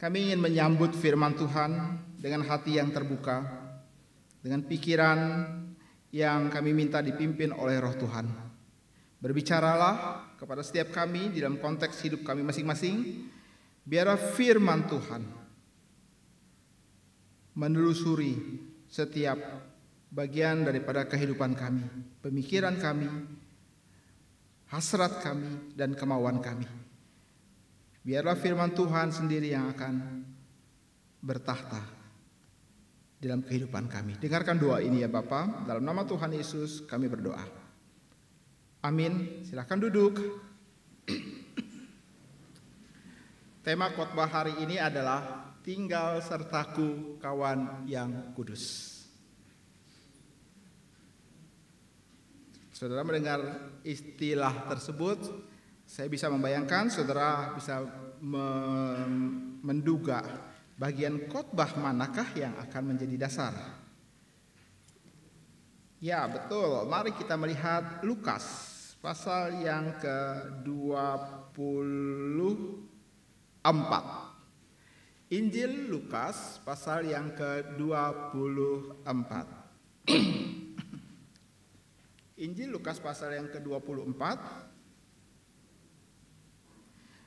Kami ingin menyambut firman Tuhan dengan hati yang terbuka, dengan pikiran yang kami minta dipimpin oleh Roh Tuhan. Berbicaralah kepada setiap kami di dalam konteks hidup kami masing-masing. Biarlah firman Tuhan menelusuri setiap bagian daripada kehidupan kami, pemikiran kami, hasrat kami, dan kemauan kami. Biarlah firman Tuhan sendiri yang akan bertahta dalam kehidupan kami. Dengarkan doa ini ya Bapa, dalam nama Tuhan Yesus kami berdoa. Amin. Silakan duduk. Tema khotbah hari ini adalah tinggal sertaku kawan yang kudus. Saudara mendengar istilah tersebut, saya bisa membayangkan saudara bisa menduga bagian khotbah manakah yang akan menjadi dasar. Ya betul, mari kita melihat Lukas pasal yang ke-24. Injil Lukas pasal yang ke-24. Injil Lukas pasal yang ke-24.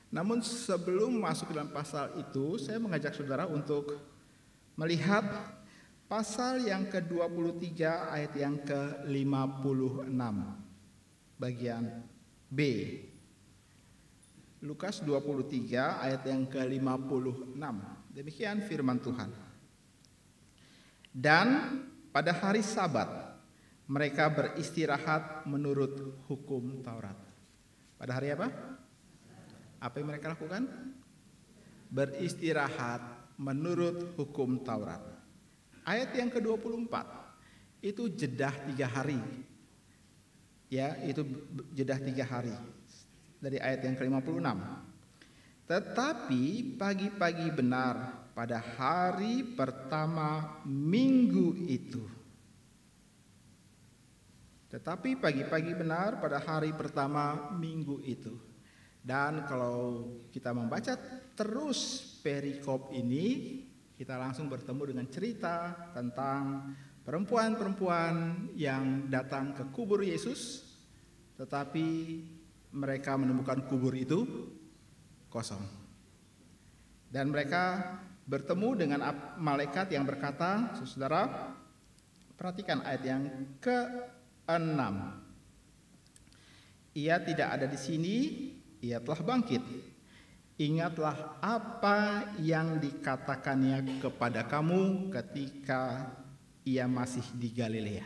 Namun sebelum masuk dalam pasal itu, saya mengajak saudara untuk melihat pasal yang ke-23 ayat yang ke-56 bagian B. Lukas 23 ayat yang ke-56. Demikian firman Tuhan. Dan pada hari Sabat mereka beristirahat menurut hukum Taurat. Pada hari apa? Apa yang mereka lakukan? Beristirahat menurut hukum Taurat. Ayat yang ke-24 itu jedah 3 hari. Ya, itu jedah 3 hari. Dari ayat yang ke-56. Tetapi pagi-pagi benar pada hari pertama minggu itu. Tetapi pagi-pagi benar pada hari pertama minggu itu. Dan kalau kita membaca terus perikop ini, kita langsung bertemu dengan cerita tentang perempuan-perempuan yang datang ke kubur Yesus, tetapi mereka menemukan kubur itu kosong. Dan mereka bertemu dengan malaikat yang berkata, saudara, perhatikan ayat yang ke-6. Ia tidak ada di sini, ia telah bangkit. Ingatlah apa yang dikatakannya kepada kamu ketika ia masih di Galilea.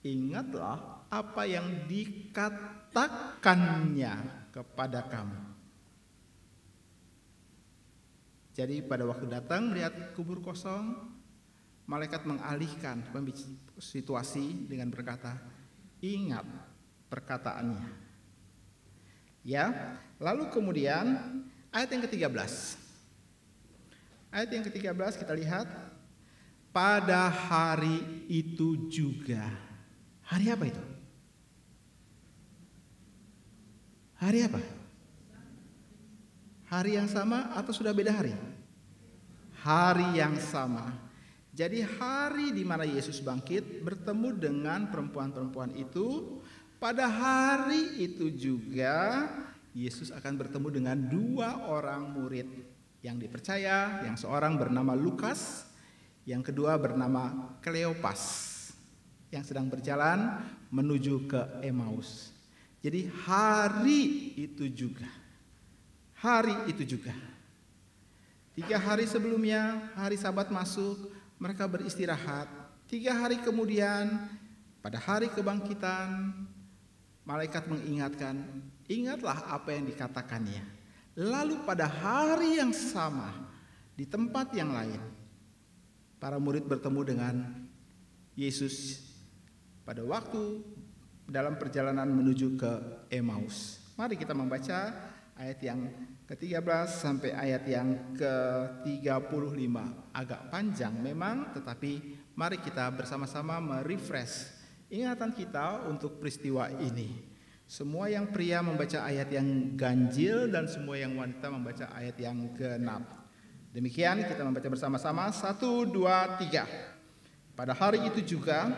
Ingatlah apa yang dikatakannya kepada kamu. Jadi pada waktu datang melihat kubur kosong, malaikat mengalihkan situasi dengan berkata, ingat perkataannya. Ya, lalu kemudian ayat yang ke-13. Ayat yang ke-13 kita lihat, pada hari itu juga. Hari apa itu? Hari apa? Hari yang sama atau sudah beda hari? Hari yang sama. Jadi hari di mana Yesus bangkit bertemu dengan perempuan-perempuan itu. Pada hari itu juga Yesus akan bertemu dengan 2 orang murid yang dipercaya, yang seorang bernama Lukas, yang kedua bernama Kleopas, yang sedang berjalan menuju ke Emmaus. Jadi hari itu juga, 3 hari sebelumnya, hari Sabat masuk, mereka beristirahat. 3 hari kemudian, pada hari kebangkitan, malaikat mengingatkan, ingatlah apa yang dikatakannya. Lalu pada hari yang sama, di tempat yang lain, para murid bertemu dengan Yesus pada waktu dalam perjalanan menuju ke Emmaus. Mari kita membaca ayat yang ke-13 sampai ayat yang ke-35. Agak panjang memang, tetapi mari kita bersama-sama merefresh ingatan kita untuk peristiwa ini. Semua yang pria membaca ayat yang ganjil dan semua yang wanita membaca ayat yang genap. Demikian kita membaca bersama-sama. 1, 2, 3. Pada hari itu juga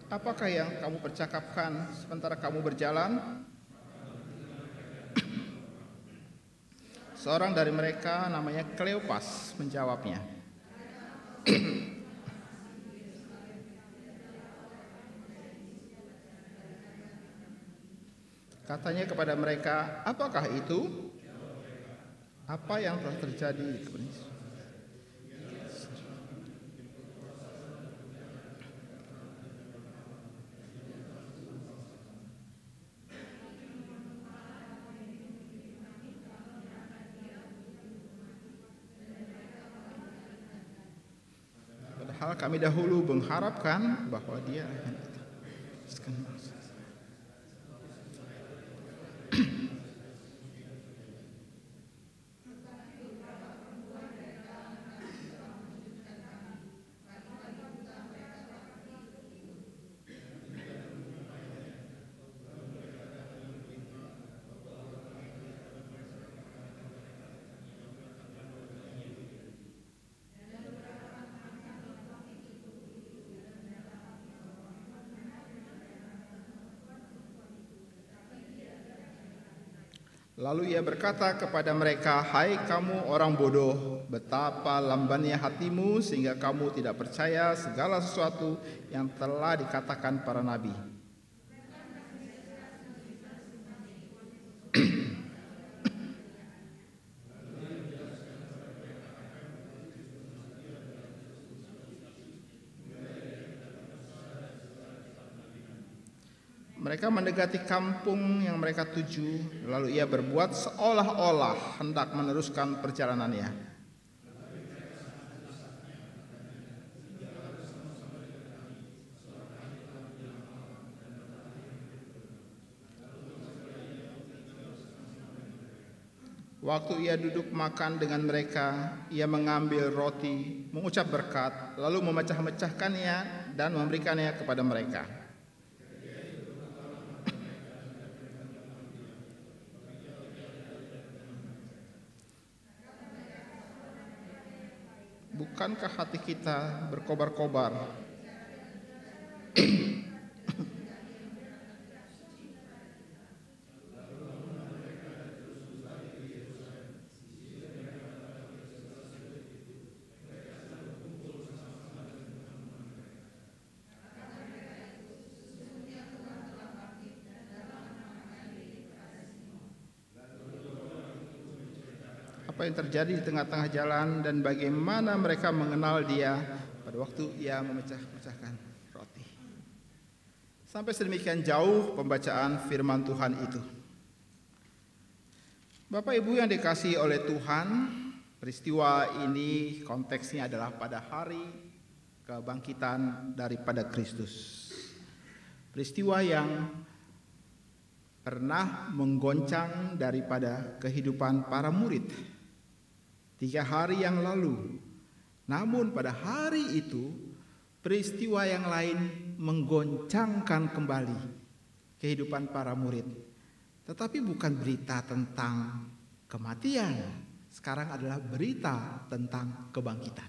apakah yang kamu percakapkan sementara kamu berjalan? Seorang dari mereka namanya Kleopas menjawabnya. Katanya kepada mereka, apakah itu? Apa yang telah terjadi? Padahal kami dahulu mengharapkan bahwa dia akan Lalu ia berkata kepada mereka, hai kamu orang bodoh, betapa lambannya hatimu sehingga kamu tidak percaya segala sesuatu yang telah dikatakan para nabi. Mereka mendekati kampung yang mereka tuju, lalu ia berbuat seolah-olah hendak meneruskan perjalanannya. Waktu ia duduk makan dengan mereka, ia mengambil roti, mengucap berkat, lalu memecah-mecahkannya dan memberikannya kepada mereka. Bukankah hati kita berkobar-kobar? Apa yang terjadi di tengah-tengah jalan dan bagaimana mereka mengenal dia pada waktu ia memecah-mecahkan roti. Sampai sedemikian jauh pembacaan firman Tuhan itu. Bapak Ibu yang dikasihi oleh Tuhan, peristiwa ini konteksnya adalah pada hari kebangkitan daripada Kristus. Peristiwa yang pernah menggoncang daripada kehidupan para murid 3 hari yang lalu. Namun pada hari itu peristiwa yang lain menggoncangkan kembali kehidupan para murid. Tetapi bukan berita tentang kematian. Sekarang adalah berita tentang kebangkitan.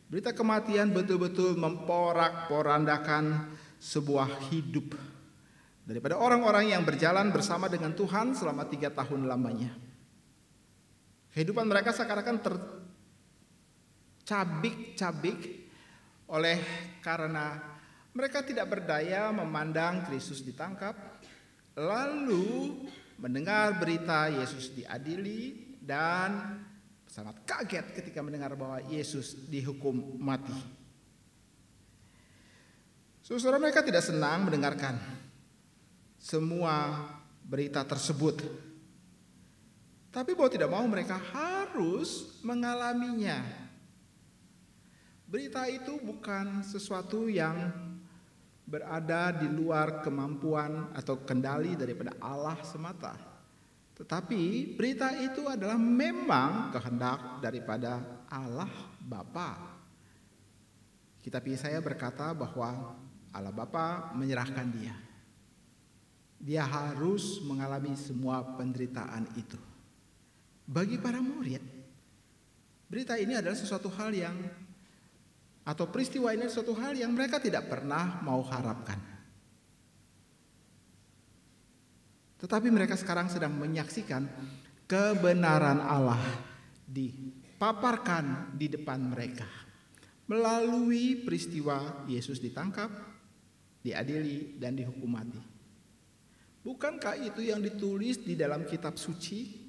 Berita kematian betul-betul memporak-porandakan sebuah hidup daripada orang-orang yang berjalan bersama dengan Tuhan selama 3 tahun lamanya. Kehidupan mereka seakan-akan tercabik-cabik oleh karena mereka tidak berdaya memandang Kristus ditangkap, lalu mendengar berita Yesus diadili dan sangat kaget ketika mendengar bahwa Yesus dihukum mati. Saudara, mereka tidak senang mendengarkan semua berita tersebut. Tapi mau tidak mau mereka harus mengalaminya. Berita itu bukan sesuatu yang berada di luar kemampuan atau kendali daripada Allah semata. Tetapi berita itu adalah memang kehendak daripada Allah Bapa. Kitab Yesaya berkata bahwa Allah Bapa menyerahkan dia. Dia harus mengalami semua penderitaan itu. Bagi para murid, berita ini adalah sesuatu hal yang, atau peristiwa ini sesuatu hal yang mereka tidak pernah mau harapkan. Tetapi mereka sekarang sedang menyaksikan kebenaran Allah dipaparkan di depan mereka melalui peristiwa Yesus ditangkap, diadili, dan dihukum mati. Bukankah itu yang ditulis di dalam kitab suci?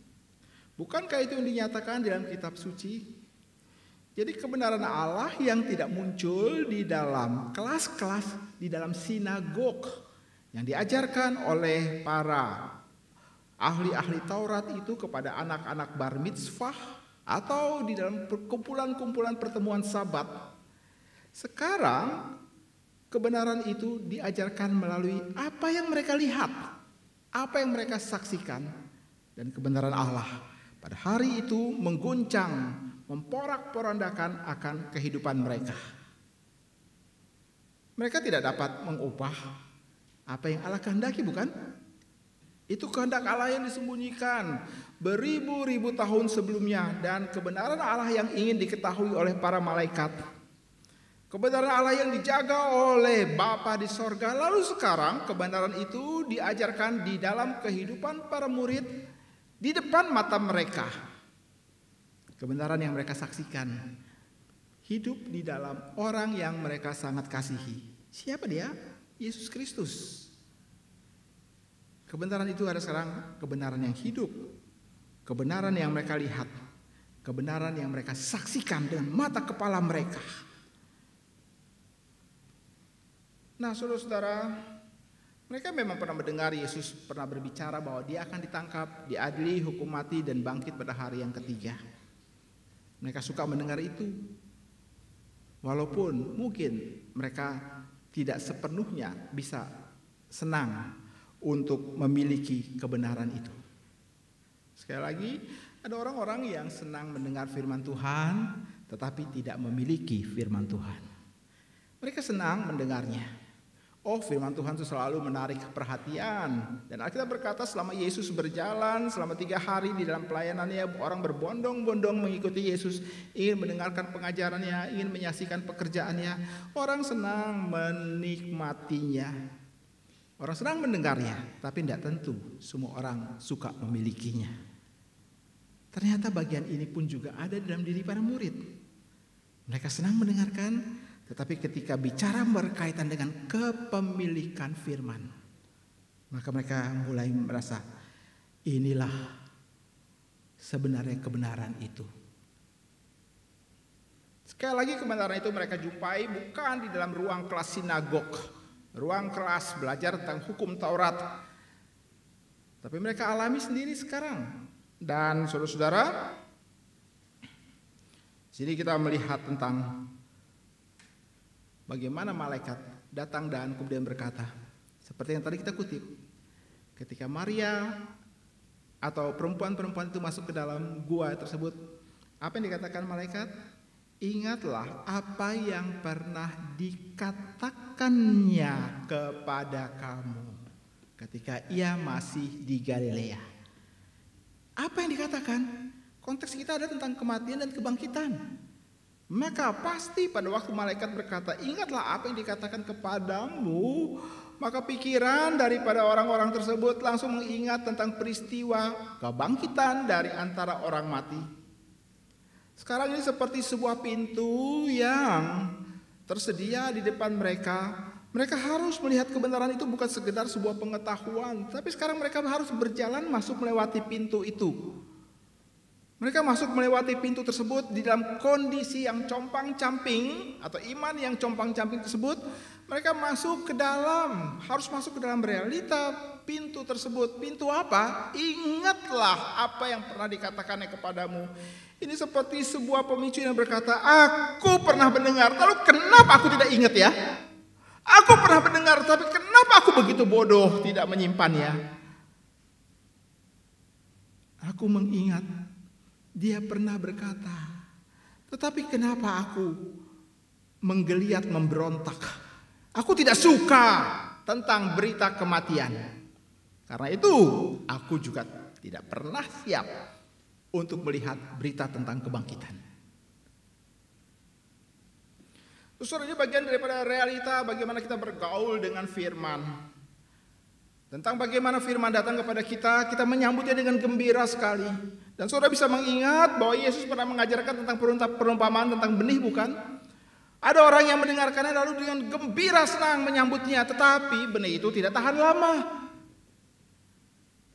Bukankah itu yang dinyatakan di dalam kitab suci? Jadi kebenaran Allah yang tidak muncul di dalam kelas-kelas, di dalam sinagog yang diajarkan oleh para ahli-ahli Taurat itu kepada anak-anak bar mitzvah atau di dalam kumpulan-kumpulan pertemuan Sabat. Sekarang kebenaran itu diajarkan melalui apa yang mereka lihat, apa yang mereka saksikan, dan kebenaran Allah pada hari itu mengguncang, memporak-porandakan akan kehidupan mereka. Mereka tidak dapat mengubah apa yang Allah kehendaki, bukan? Itu kehendak Allah yang disembunyikan beribu-ribu tahun sebelumnya, dan kebenaran Allah yang ingin diketahui oleh para malaikat. Kebenaran Allah yang dijaga oleh Bapa di sorga. Lalu sekarang kebenaran itu diajarkan di dalam kehidupan para murid di depan mata mereka. Kebenaran yang mereka saksikan hidup di dalam orang yang mereka sangat kasihi. Siapa dia? Yesus Kristus. Kebenaran itu ada sekarang kebenaran yang hidup. Kebenaran yang mereka lihat. Kebenaran yang mereka saksikan dengan mata kepala mereka. Nah, saudara-saudara, mereka memang pernah mendengar Yesus pernah berbicara bahwa dia akan ditangkap, diadili, hukum mati, dan bangkit pada hari yang ketiga. Mereka suka mendengar itu. Walaupun mungkin mereka tidak sepenuhnya bisa senang untuk memiliki kebenaran itu. Sekali lagi, ada orang-orang yang senang mendengar firman Tuhan, tetapi tidak memiliki firman Tuhan. Mereka senang mendengarnya. Oh, firman Tuhan itu selalu menarik perhatian. Dan Alkitab berkata selama Yesus berjalan selama 3 hari di dalam pelayanannya, orang berbondong-bondong mengikuti Yesus, ingin mendengarkan pengajarannya, ingin menyaksikan pekerjaannya. Orang senang menikmatinya. Orang senang mendengarnya, tapi tidak tentu semua orang suka memilikinya. Ternyata bagian ini pun juga ada dalam diri para murid. Mereka senang mendengarkan, tetapi ketika bicara berkaitan dengan kepemilikan firman, maka mereka mulai merasa inilah sebenarnya kebenaran itu. Sekali lagi kebenaran itu mereka jumpai bukan di dalam ruang kelas sinagog, ruang kelas belajar tentang hukum Taurat, tapi mereka alami sendiri sekarang. Dan saudara-saudara, sini kita melihat tentang bagaimana malaikat datang dan kemudian berkata, seperti yang tadi kita kutip, ketika Maria atau perempuan-perempuan itu masuk ke dalam gua tersebut, apa yang dikatakan malaikat? Ingatlah apa yang pernah dikatakannya kepada kamu ketika ia masih di Galilea. Apa yang dikatakan? Konteks kita ada tentang kematian dan kebangkitan. Maka pasti pada waktu malaikat berkata, ingatlah apa yang dikatakan kepadamu, maka pikiran daripada orang-orang tersebut langsung mengingat tentang peristiwa kebangkitan dari antara orang mati. Sekarang ini seperti sebuah pintu yang tersedia di depan mereka. Mereka harus melihat kebenaran itu bukan sekedar sebuah pengetahuan, tapi sekarang mereka harus berjalan masuk melewati pintu itu. Mereka masuk melewati pintu tersebut di dalam kondisi yang compang-camping atau iman yang compang-camping tersebut. Mereka masuk ke dalam, harus masuk ke dalam realita pintu tersebut. Pintu apa? Ingatlah apa yang pernah dikatakannya kepadamu. Ini seperti sebuah pemicu yang berkata, aku pernah mendengar. Lalu kenapa aku tidak ingat ya? Aku pernah mendengar, tapi kenapa aku begitu bodoh tidak menyimpannya? Aku mengingat, dia pernah berkata, tetapi kenapa aku menggeliat memberontak? Aku tidak suka tentang berita kematian. Karena itu aku juga tidak pernah siap untuk melihat berita tentang kebangkitan. Saudara, ini bagian daripada realita bagaimana kita bergaul dengan firman. Tentang bagaimana firman datang kepada kita, kita menyambutnya dengan gembira sekali. Dan saudara bisa mengingat bahwa Yesus pernah mengajarkan tentang perumpamaan tentang benih, bukan? Ada orang yang mendengarkannya lalu dengan gembira senang menyambutnya, tetapi benih itu tidak tahan lama.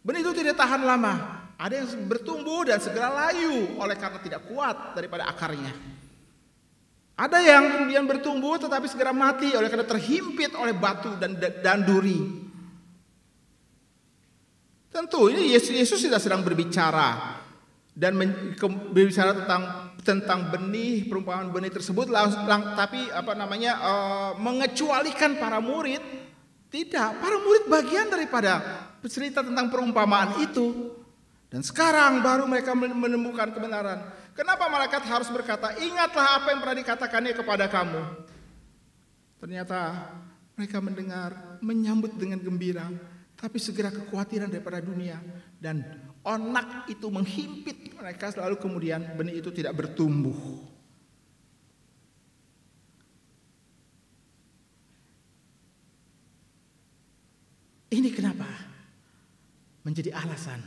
Benih itu tidak tahan lama. Ada yang bertumbuh dan segera layu oleh karena tidak kuat daripada akarnya. Ada yang kemudian bertumbuh tetapi segera mati oleh karena terhimpit oleh batu dan duri. Tentu ini Yesus tidak sedang berbicara dan berbicara tentang benih, perumpamaan benih tersebut, tapi mengecualikan para murid. Tidak, para murid bagian daripada cerita tentang perumpamaan itu. Dan sekarang baru mereka menemukan kebenaran. Kenapa malaikat harus berkata, ingatlah apa yang pernah dikatakannya kepada kamu. Ternyata mereka mendengar, menyambut dengan gembira, tapi segera kekhawatiran daripada dunia. Dan onak itu menghimpit mereka, selalu kemudian benih itu tidak bertumbuh. Ini kenapa menjadi alasan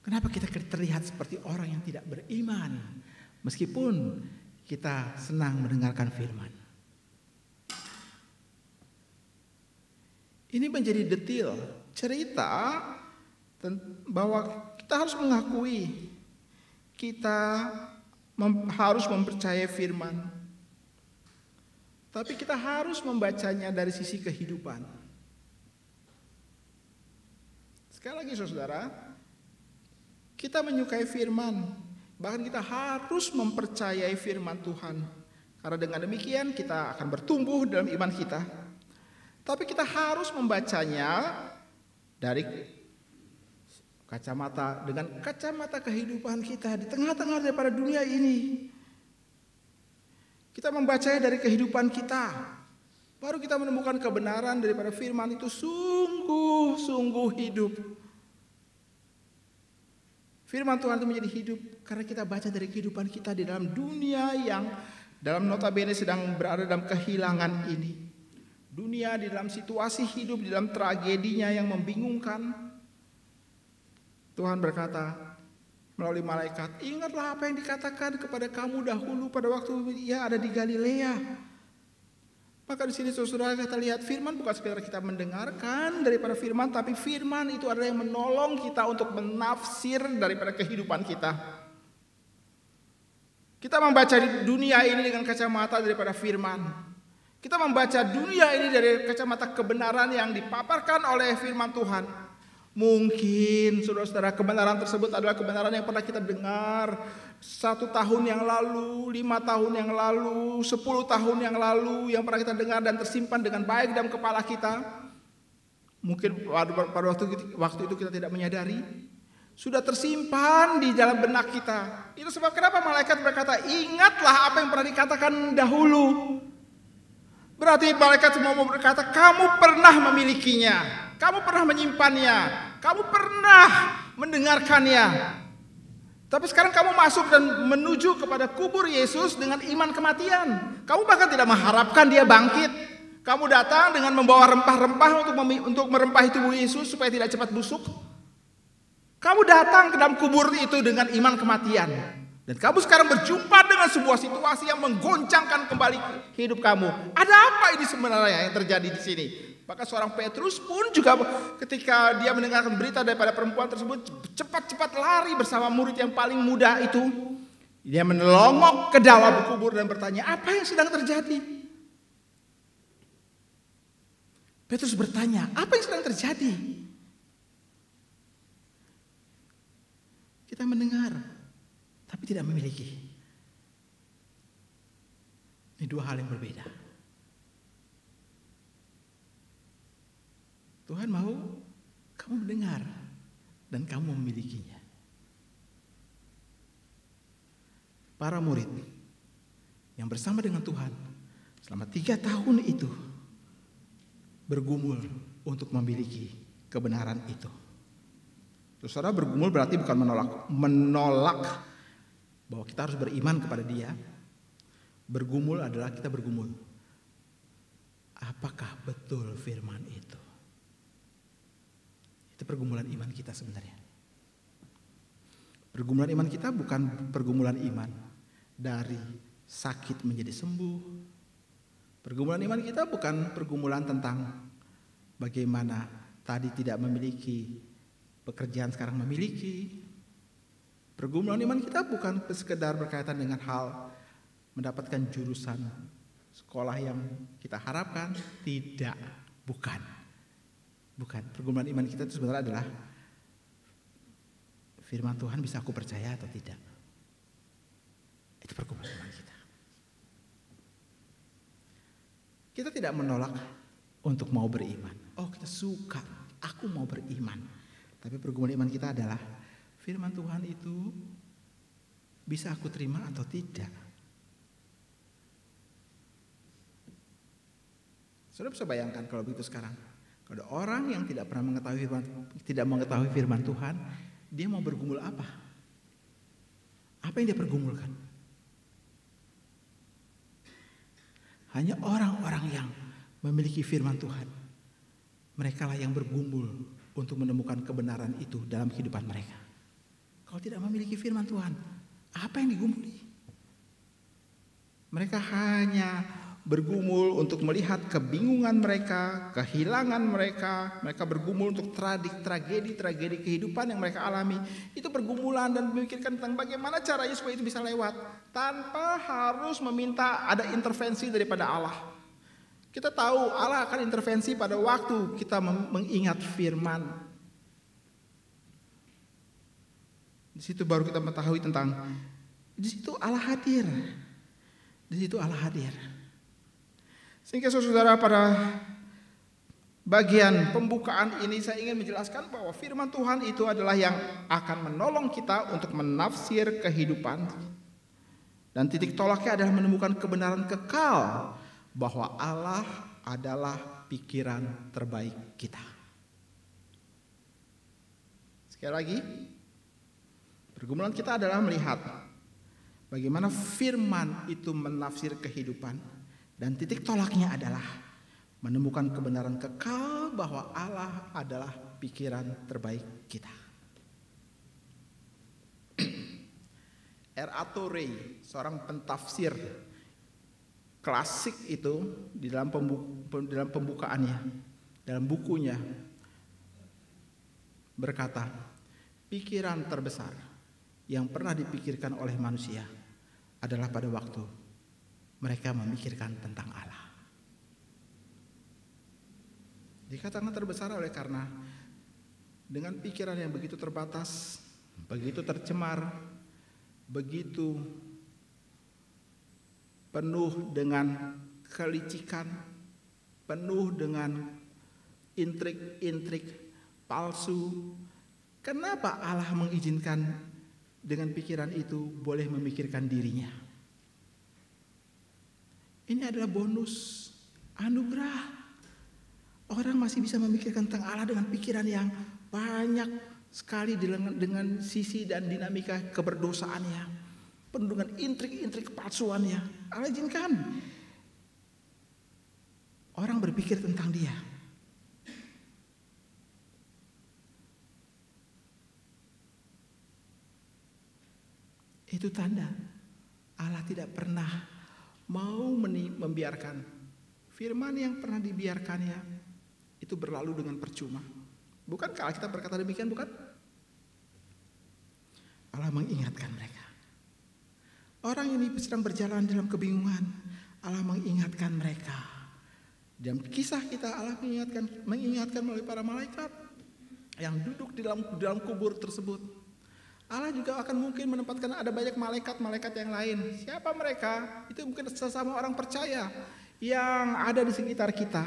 kenapa kita terlihat seperti orang yang tidak beriman meskipun kita senang mendengarkan firman. Ini menjadi detail cerita bahwa kita harus mengakui kita harus mempercayai firman, tapi kita harus membacanya dari sisi kehidupan. Sekali lagi saudara, kita menyukai firman, bahkan kita harus mempercayai firman Tuhan, karena dengan demikian kita akan bertumbuh dalam iman kita. Tapi kita harus membacanya dari kacamata kehidupan kita di tengah-tengah daripada dunia ini. Kita membacanya dari kehidupan kita. Baru kita menemukan kebenaran daripada firman itu sungguh-sungguh hidup. Firman Tuhan itu menjadi hidup karena kita baca dari kehidupan kita di dalam dunia yang dalam notabene sedang berada dalam kehilangan ini. Dunia di dalam situasi hidup, di dalam tragedinya yang membingungkan. Tuhan berkata melalui malaikat, ingatlah apa yang dikatakan kepada kamu dahulu pada waktu ia ada di Galilea. Maka di sini saudara kita lihat firman bukan sekedar kita mendengarkan daripada firman, tapi firman itu adalah yang menolong kita untuk menafsir daripada kehidupan kita. Kita membaca di dunia ini dengan kacamata daripada firman. Kita membaca dunia ini dari kacamata kebenaran yang dipaparkan oleh firman Tuhan. Mungkin saudara-saudara kebenaran tersebut adalah kebenaran yang pernah kita dengar 1 tahun yang lalu, 5 tahun yang lalu, 10 tahun yang lalu, yang pernah kita dengar dan tersimpan dengan baik dalam kepala kita. Mungkin pada waktu itu kita tidak menyadari, sudah tersimpan di dalam benak kita. Itu sebab kenapa malaikat berkata, ingatlah apa yang pernah dikatakan dahulu. Berarti malaikat semua mau berkata, kamu pernah memilikinya, kamu pernah menyimpannya, kamu pernah mendengarkannya. Tapi sekarang kamu masuk dan menuju kepada kubur Yesus dengan iman kematian. Kamu bahkan tidak mengharapkan dia bangkit. Kamu datang dengan membawa rempah-rempah untuk merempahi tubuh Yesus supaya tidak cepat busuk. Kamu datang ke dalam kubur itu dengan iman kematian. Dan kamu sekarang berjumpa dengan sebuah situasi yang menggoncangkan kembali hidup kamu. Ada apa ini sebenarnya yang terjadi di sini? Maka seorang Petrus pun juga ketika dia mendengarkan berita daripada perempuan tersebut, cepat-cepat lari bersama murid yang paling muda itu. Dia menelongok ke dalam kubur dan bertanya, apa yang sedang terjadi? Petrus bertanya, apa yang sedang terjadi? Kita mendengar, tapi tidak memiliki. Ini dua hal yang berbeda. Tuhan mau kamu mendengar dan kamu memilikinya. Para murid yang bersama dengan Tuhan selama 3 tahun itu bergumul untuk memiliki kebenaran itu. Terus saudara, bergumul berarti bukan menolak bahwa kita harus beriman kepada Dia. Bergumul adalah kita bergumul. Apakah betul firman itu? Itu pergumulan iman kita sebenarnya. Pergumulan iman kita bukan pergumulan iman dari sakit menjadi sembuh. Pergumulan iman kita bukan pergumulan tentang bagaimana tadi tidak memiliki pekerjaan sekarang memiliki. Pergumulan iman kita bukan sekedar berkaitan dengan hal mendapatkan jurusan sekolah yang kita harapkan. Tidak, bukan. Pergumulan iman kita itu sebenarnya adalah firman Tuhan bisa aku percaya atau tidak. Itu pergumulan iman kita. Kita tidak menolak untuk mau beriman. Oh, kita suka, aku mau beriman. Tapi pergumulan iman kita adalah firman Tuhan itu bisa aku terima atau tidak. Saudara bisa bayangkan kalau begitu sekarang. Kalau ada orang yang tidak pernah mengetahui firman Tuhan, dia mau bergumul apa? Apa yang dia pergumulkan? Hanya orang-orang yang memiliki firman Tuhan. Mereka lah yang bergumul untuk menemukan kebenaran itu dalam kehidupan mereka. Kalau tidak memiliki firman Tuhan, apa yang digumuli? Mereka hanya bergumul untuk melihat kebingungan mereka, kehilangan mereka. Mereka bergumul untuk tragedi-tragedi kehidupan yang mereka alami. Itu pergumulan dan memikirkan tentang bagaimana caranya supaya itu bisa lewat. Tanpa harus meminta ada intervensi daripada Allah. Kita tahu Allah akan intervensi pada waktu kita mengingat firman. Di situ baru kita mengetahui tentang, di situ Allah hadir. Di situ Allah hadir. Sehingga saudara, pada bagian pembukaan ini saya ingin menjelaskan bahwa firman Tuhan itu adalah yang akan menolong kita untuk menafsir kehidupan. Dan titik tolaknya adalah menemukan kebenaran kekal bahwa Allah adalah pikiran terbaik kita. Sekali lagi, pergumulan kita adalah melihat bagaimana firman itu menafsir kehidupan. Dan titik tolaknya adalah menemukan kebenaran kekal bahwa Allah adalah pikiran terbaik kita. R.A. Torrey, seorang pentafsir klasik itu, di dalam pembukaannya, dalam bukunya berkata, pikiran terbesar yang pernah dipikirkan oleh manusia adalah pada waktu mereka memikirkan tentang Allah. Dikatakan terbesar oleh karena dengan pikiran yang begitu terbatas, begitu tercemar, begitu penuh dengan kelicikan, penuh dengan intrik-intrik palsu. Kenapa Allah mengizinkan dengan pikiran itu boleh memikirkan dirinya? Ini adalah bonus, anugerah. Orang masih bisa memikirkan tentang Allah dengan pikiran yang banyak sekali dengan sisi dan dinamika keberdosaannya, penuh dengan intrik-intrik kepalsuannya. Allah izinkan orang berpikir tentang Dia. Itu tanda Allah tidak pernah mau membiarkan firman yang pernah dibiarkannya itu berlalu dengan percuma. Bukan kalau kita berkata demikian, bukan? Allah mengingatkan mereka. Orang ini sedang berjalan dalam kebingungan. Allah mengingatkan mereka Dalam kisah kita Allah mengingatkan melalui para malaikat yang duduk di dalam kubur tersebut. Allah juga akan mungkin menempatkan ada banyak malaikat-malaikat yang lain. Siapa mereka? Itu mungkin sesama orang percaya yang ada di sekitar kita.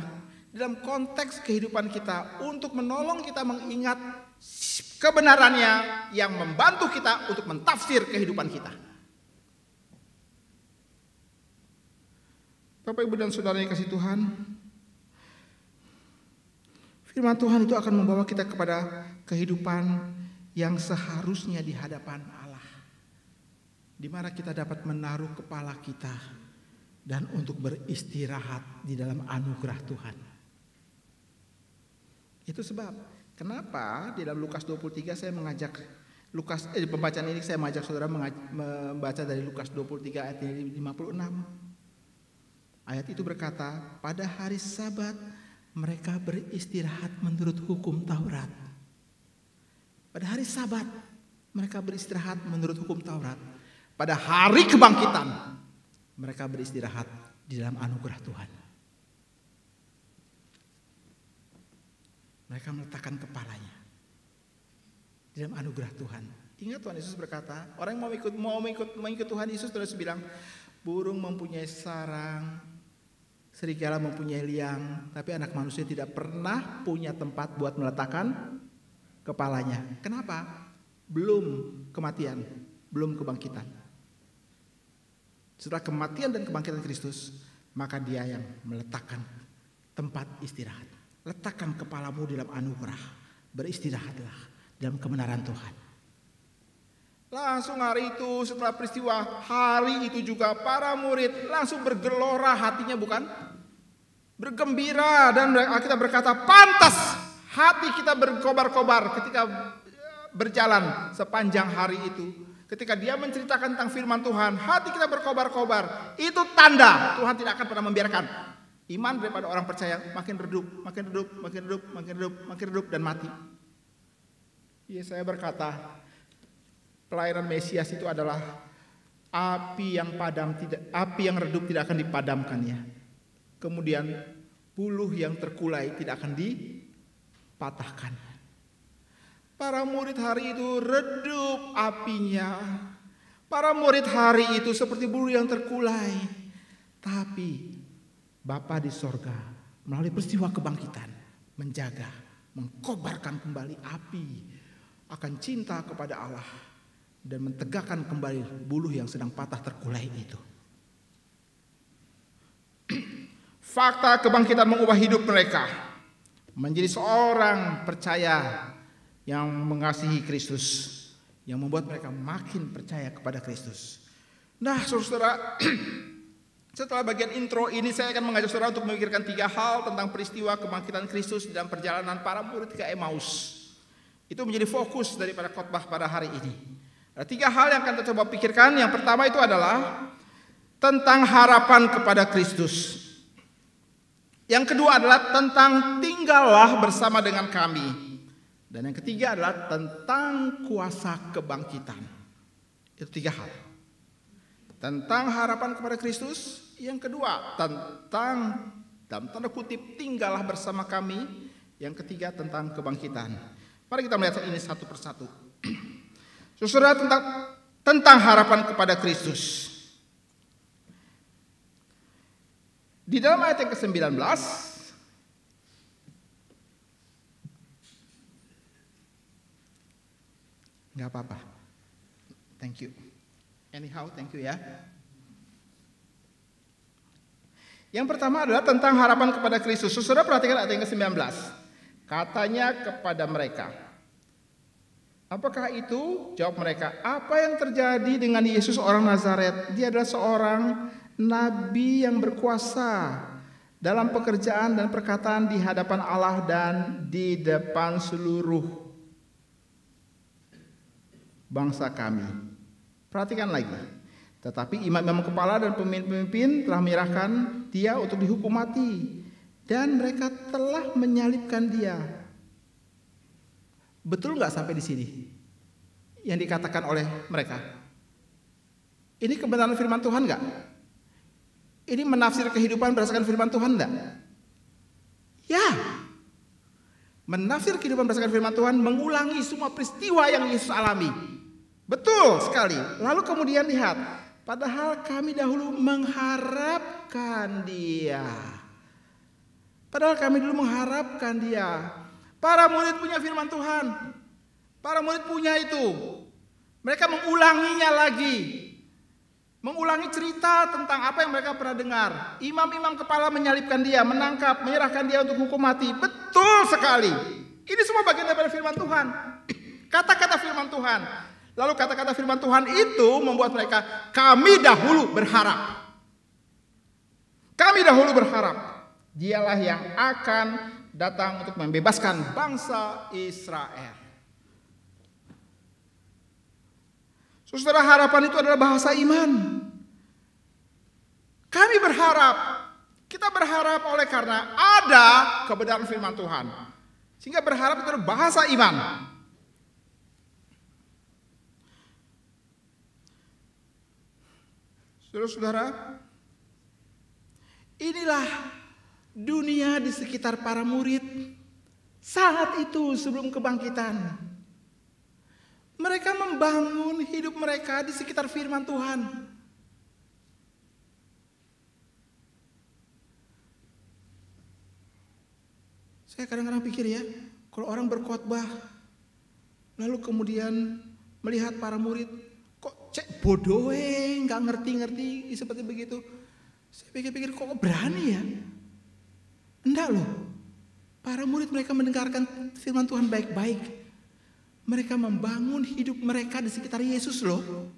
Dalam konteks kehidupan kita untuk menolong kita mengingat kebenarannya yang membantu kita untuk mentafsir kehidupan kita. Bapak, Ibu, dan Saudara yang kasih Tuhan, firman Tuhan itu akan membawa kita kepada kehidupan yang seharusnya di hadapan Allah, di mana kita dapat menaruh kepala kita dan untuk beristirahat di dalam anugerah Tuhan. Itu sebab kenapa di dalam Lukas 23 saya mengajak pembacaan ini saya mengajak saudara membaca dari Lukas 23 ayat 56. Ayat itu berkata, pada hari Sabat mereka beristirahat menurut hukum Taurat. Pada hari Sabat mereka beristirahat menurut hukum Taurat. Pada hari kebangkitan mereka beristirahat di dalam anugerah Tuhan. Mereka meletakkan kepalanya di dalam anugerah Tuhan. Ingat Tuhan Yesus berkata, orang yang mau mengikut Tuhan Yesus terus bilang, burung mempunyai sarang, serigala mempunyai liang, tapi anak manusia tidak pernah punya tempat buat meletakkan kepalanya. Kenapa? Belum kematian, belum kebangkitan. Setelah kematian dan kebangkitan Kristus, maka dia yang meletakkan tempat istirahat. Letakkan kepalamu dalam anugerah, beristirahatlah dalam kebenaran Tuhan. Langsung hari itu setelah peristiwa, hari itu juga para murid langsung bergelora hatinya, bukan? Bergembira, dan kita berkata, pantas hati kita berkobar-kobar ketika berjalan sepanjang hari itu. Ketika dia menceritakan tentang firman Tuhan, hati kita berkobar-kobar. Itu tanda Tuhan tidak akan pernah membiarkan iman daripada orang percaya makin redup, makin redup, makin redup, makin redup, makin redup, dan mati. Ya, saya berkata, pelayanan Mesias itu adalah api yang redup tidak akan dipadamkan ya. Kemudian buluh yang terkulai tidak akan dipatahkan. Para murid hari itu redup apinya. Para murid hari itu seperti buluh yang terkulai. Tapi Bapa di sorga melalui peristiwa kebangkitan menjaga, mengkobarkan kembali api akan cinta kepada Allah dan mentegakkan kembali buluh yang sedang patah terkulai itu. Fakta kebangkitan mengubah hidup mereka menjadi seorang percaya yang mengasihi Kristus, yang membuat mereka makin percaya kepada Kristus. Nah, saudara, setelah bagian intro ini saya akan mengajak saudara untuk memikirkan 3 hal tentang peristiwa kebangkitan Kristus dalam perjalanan para murid ke Emmaus. Itu menjadi fokus daripada khotbah pada hari ini. Ada 3 hal yang akan kita coba pikirkan. Yang pertama itu adalah tentang harapan kepada Kristus. Yang kedua adalah tentang tinggallah bersama dengan kami. Dan yang ketiga adalah tentang kuasa kebangkitan. Itu 3 hal. Tentang harapan kepada Kristus. Yang kedua tentang, dalam tanda kutip, tinggallah bersama kami. Yang ketiga tentang kebangkitan. Mari kita melihat ini satu persatu. Saudara, tentang harapan kepada Kristus. Di dalam ayat yang ke-19, nggak apa-apa. Thank you. Anyhow, thank you ya. Yang pertama adalah tentang harapan kepada Kristus. Saudara perhatikan ayat yang ke-19. Katanya kepada mereka, apakah itu? Jawab mereka, apa yang terjadi dengan Yesus orang Nazaret? Dia adalah seorang nabi yang berkuasa dalam pekerjaan dan perkataan di hadapan Allah dan di depan seluruh bangsa kami. Perhatikan lagi. Tetapi imam-imam kepala dan pemimpin-pemimpin telah menyerahkan dia untuk dihukum mati. Dan mereka telah menyalibkan dia. Betul nggak sampai di sini? Yang dikatakan oleh mereka. Ini kebenaran firman Tuhan nggak? Ini menafsir kehidupan berdasarkan firman Tuhan nggak? Ya, menafsir kehidupan berdasarkan firman Tuhan mengulangi semua peristiwa yang Yesus alami. Betul sekali. Lalu kemudian lihat, padahal kami dahulu mengharapkan Dia. Padahal kami dulu mengharapkan Dia. Para murid punya firman Tuhan. Para murid punya itu. Mereka mengulanginya lagi. Mengulangi cerita tentang apa yang mereka pernah dengar. Imam-imam kepala menyalibkan Dia, menangkap, menyerahkan Dia untuk hukum mati. Betul sekali. Ini semua bagian daripada firman Tuhan. Kata-kata firman Tuhan. Lalu kata-kata firman Tuhan itu membuat mereka, kami dahulu berharap. Kami dahulu berharap. Dialah yang akan datang untuk membebaskan bangsa Israel. Saudara, harapan itu adalah bahasa iman. Kami berharap. Kita berharap oleh karena ada kebenaran firman Tuhan. Sehingga berharap itu adalah bahasa iman. Saudara-saudara, inilah dunia di sekitar para murid saat itu sebelum kebangkitan. Mereka membangun hidup mereka di sekitar firman Tuhan. Saya kadang-kadang pikir ya, kalau orang berkhotbah, lalu kemudian melihat para murid, kok cek bodoh, nggak ngerti-ngerti seperti begitu. Saya pikir-pikir kok berani ya? Enggak loh. Para murid mereka mendengarkan firman Tuhan baik-baik. Mereka membangun hidup mereka di sekitar Yesus loh.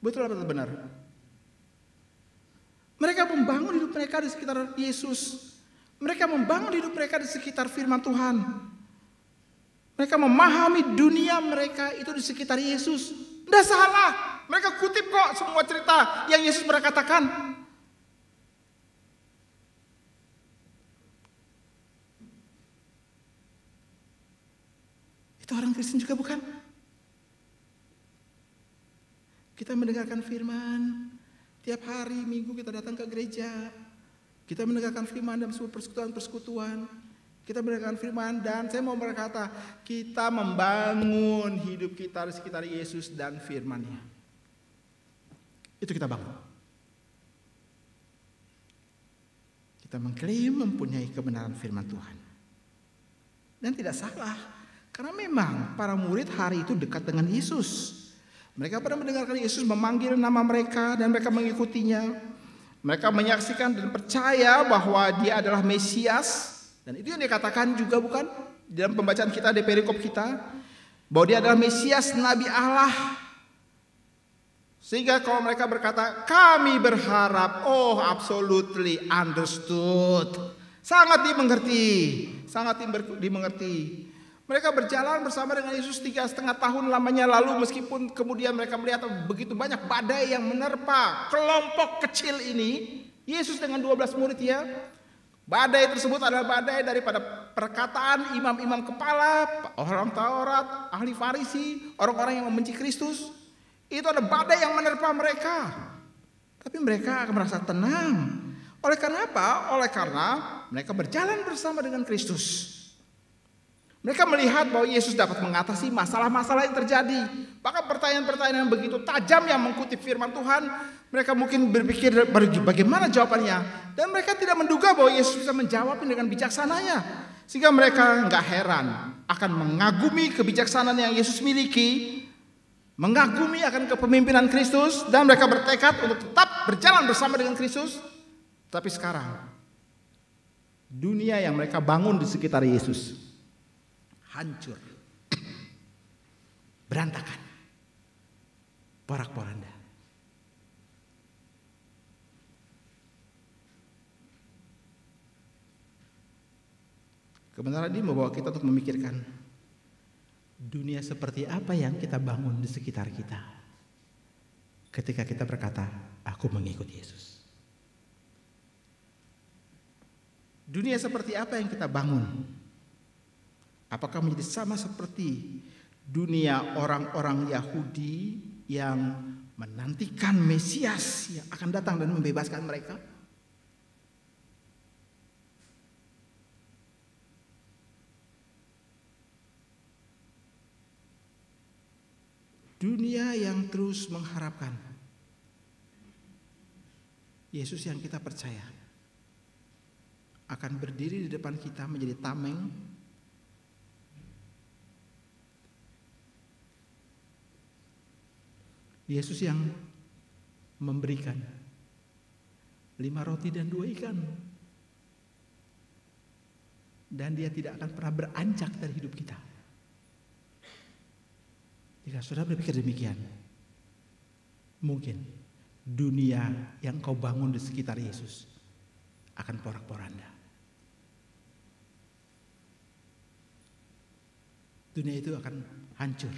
Betul atau benar? Mereka membangun hidup mereka di sekitar Yesus. Mereka membangun hidup mereka di sekitar firman Tuhan. Mereka memahami dunia mereka itu di sekitar Yesus. Tidak salah. Mereka kutip kok semua cerita yang Yesus pernah katakan. Itu orang Kristen juga bukan? Kita mendengarkan firman. Tiap hari Minggu kita datang ke gereja. Kita mendengarkan firman dalam sebuah persekutuan-persekutuan. Kita mendengarkan firman dan saya mau berkata, kita membangun hidup kita di sekitar Yesus dan firman-Nya. Itu kita bangun. Kita mengklaim mempunyai kebenaran firman Tuhan. Dan tidak salah. Karena memang para murid hari itu dekat dengan Yesus. Mereka pernah mendengarkan Yesus memanggil nama mereka dan mereka mengikutinya. Mereka menyaksikan dan percaya bahwa Dia adalah Mesias. Dan itu yang dikatakan juga bukan dalam pembacaan kita di perikop kita. Bahwa Dia adalah Mesias, Nabi Allah. Sehingga kalau mereka berkata, kami berharap, oh absolutely understood. Sangat dimengerti. Sangat dimengerti. Mereka berjalan bersama dengan Yesus 3,5 tahun lamanya, lalu meskipun kemudian mereka melihat begitu banyak badai yang menerpa kelompok kecil ini, Yesus dengan 12 murid ya. Badai tersebut adalah badai daripada perkataan imam-imam kepala, orang Taurat, ahli Farisi, orang-orang yang membenci Kristus. Itu ada badai yang menerpa mereka. Tapi mereka akan merasa tenang. Oleh karena apa? Oleh karena mereka berjalan bersama dengan Kristus. Mereka melihat bahwa Yesus dapat mengatasi masalah-masalah yang terjadi. Bahkan pertanyaan-pertanyaan yang begitu tajam yang mengutip firman Tuhan, mereka mungkin berpikir bagaimana jawabannya. Dan mereka tidak menduga bahwa Yesus bisa menjawabnya dengan bijaksananya. Sehingga mereka nggak heran akan mengagumi kebijaksanaan yang Yesus miliki, mengagumi akan kepemimpinan Kristus, dan mereka bertekad untuk tetap berjalan bersama dengan Kristus. Tapi sekarang, dunia yang mereka bangun di sekitar Yesus hancur, berantakan, porak-poranda. Kebenaran ini membawa kita untuk memikirkan dunia seperti apa yang kita bangun di sekitar kita ketika kita berkata, aku mengikut Yesus. Dunia seperti apa yang kita bangun? Apakah menjadi sama seperti dunia orang-orang Yahudi yang menantikan Mesias yang akan datang dan membebaskan mereka? dunia yang terus mengharapkan Yesus yang kita percaya akan berdiri di depan kita menjadi tameng Yesus yang memberikan 5 roti dan 2 ikan. Dan dia tidak akan pernah beranjak dari hidup kita. Jika saudara berpikir demikian, mungkin dunia yang kau bangun di sekitar Yesus akan porak-poranda. Dunia itu akan hancur.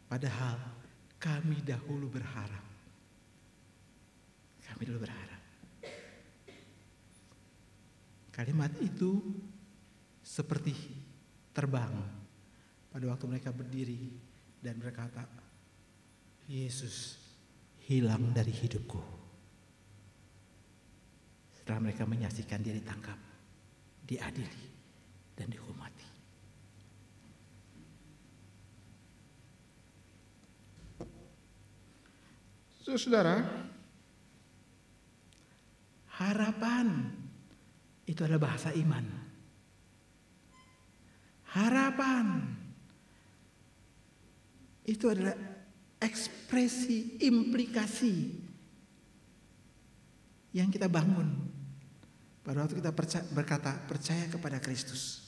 Padahal kami dahulu berharap. Kalimat itu seperti terbang pada waktu mereka berdiri dan berkata, Yesus hilang dari hidupku. Setelah mereka menyaksikan dia ditangkap, diadili, dan dihukum mati. Saudara, harapan itu adalah bahasa iman. Harapan itu adalah ekspresi, implikasi yang kita bangun pada waktu kita percaya kepada Kristus.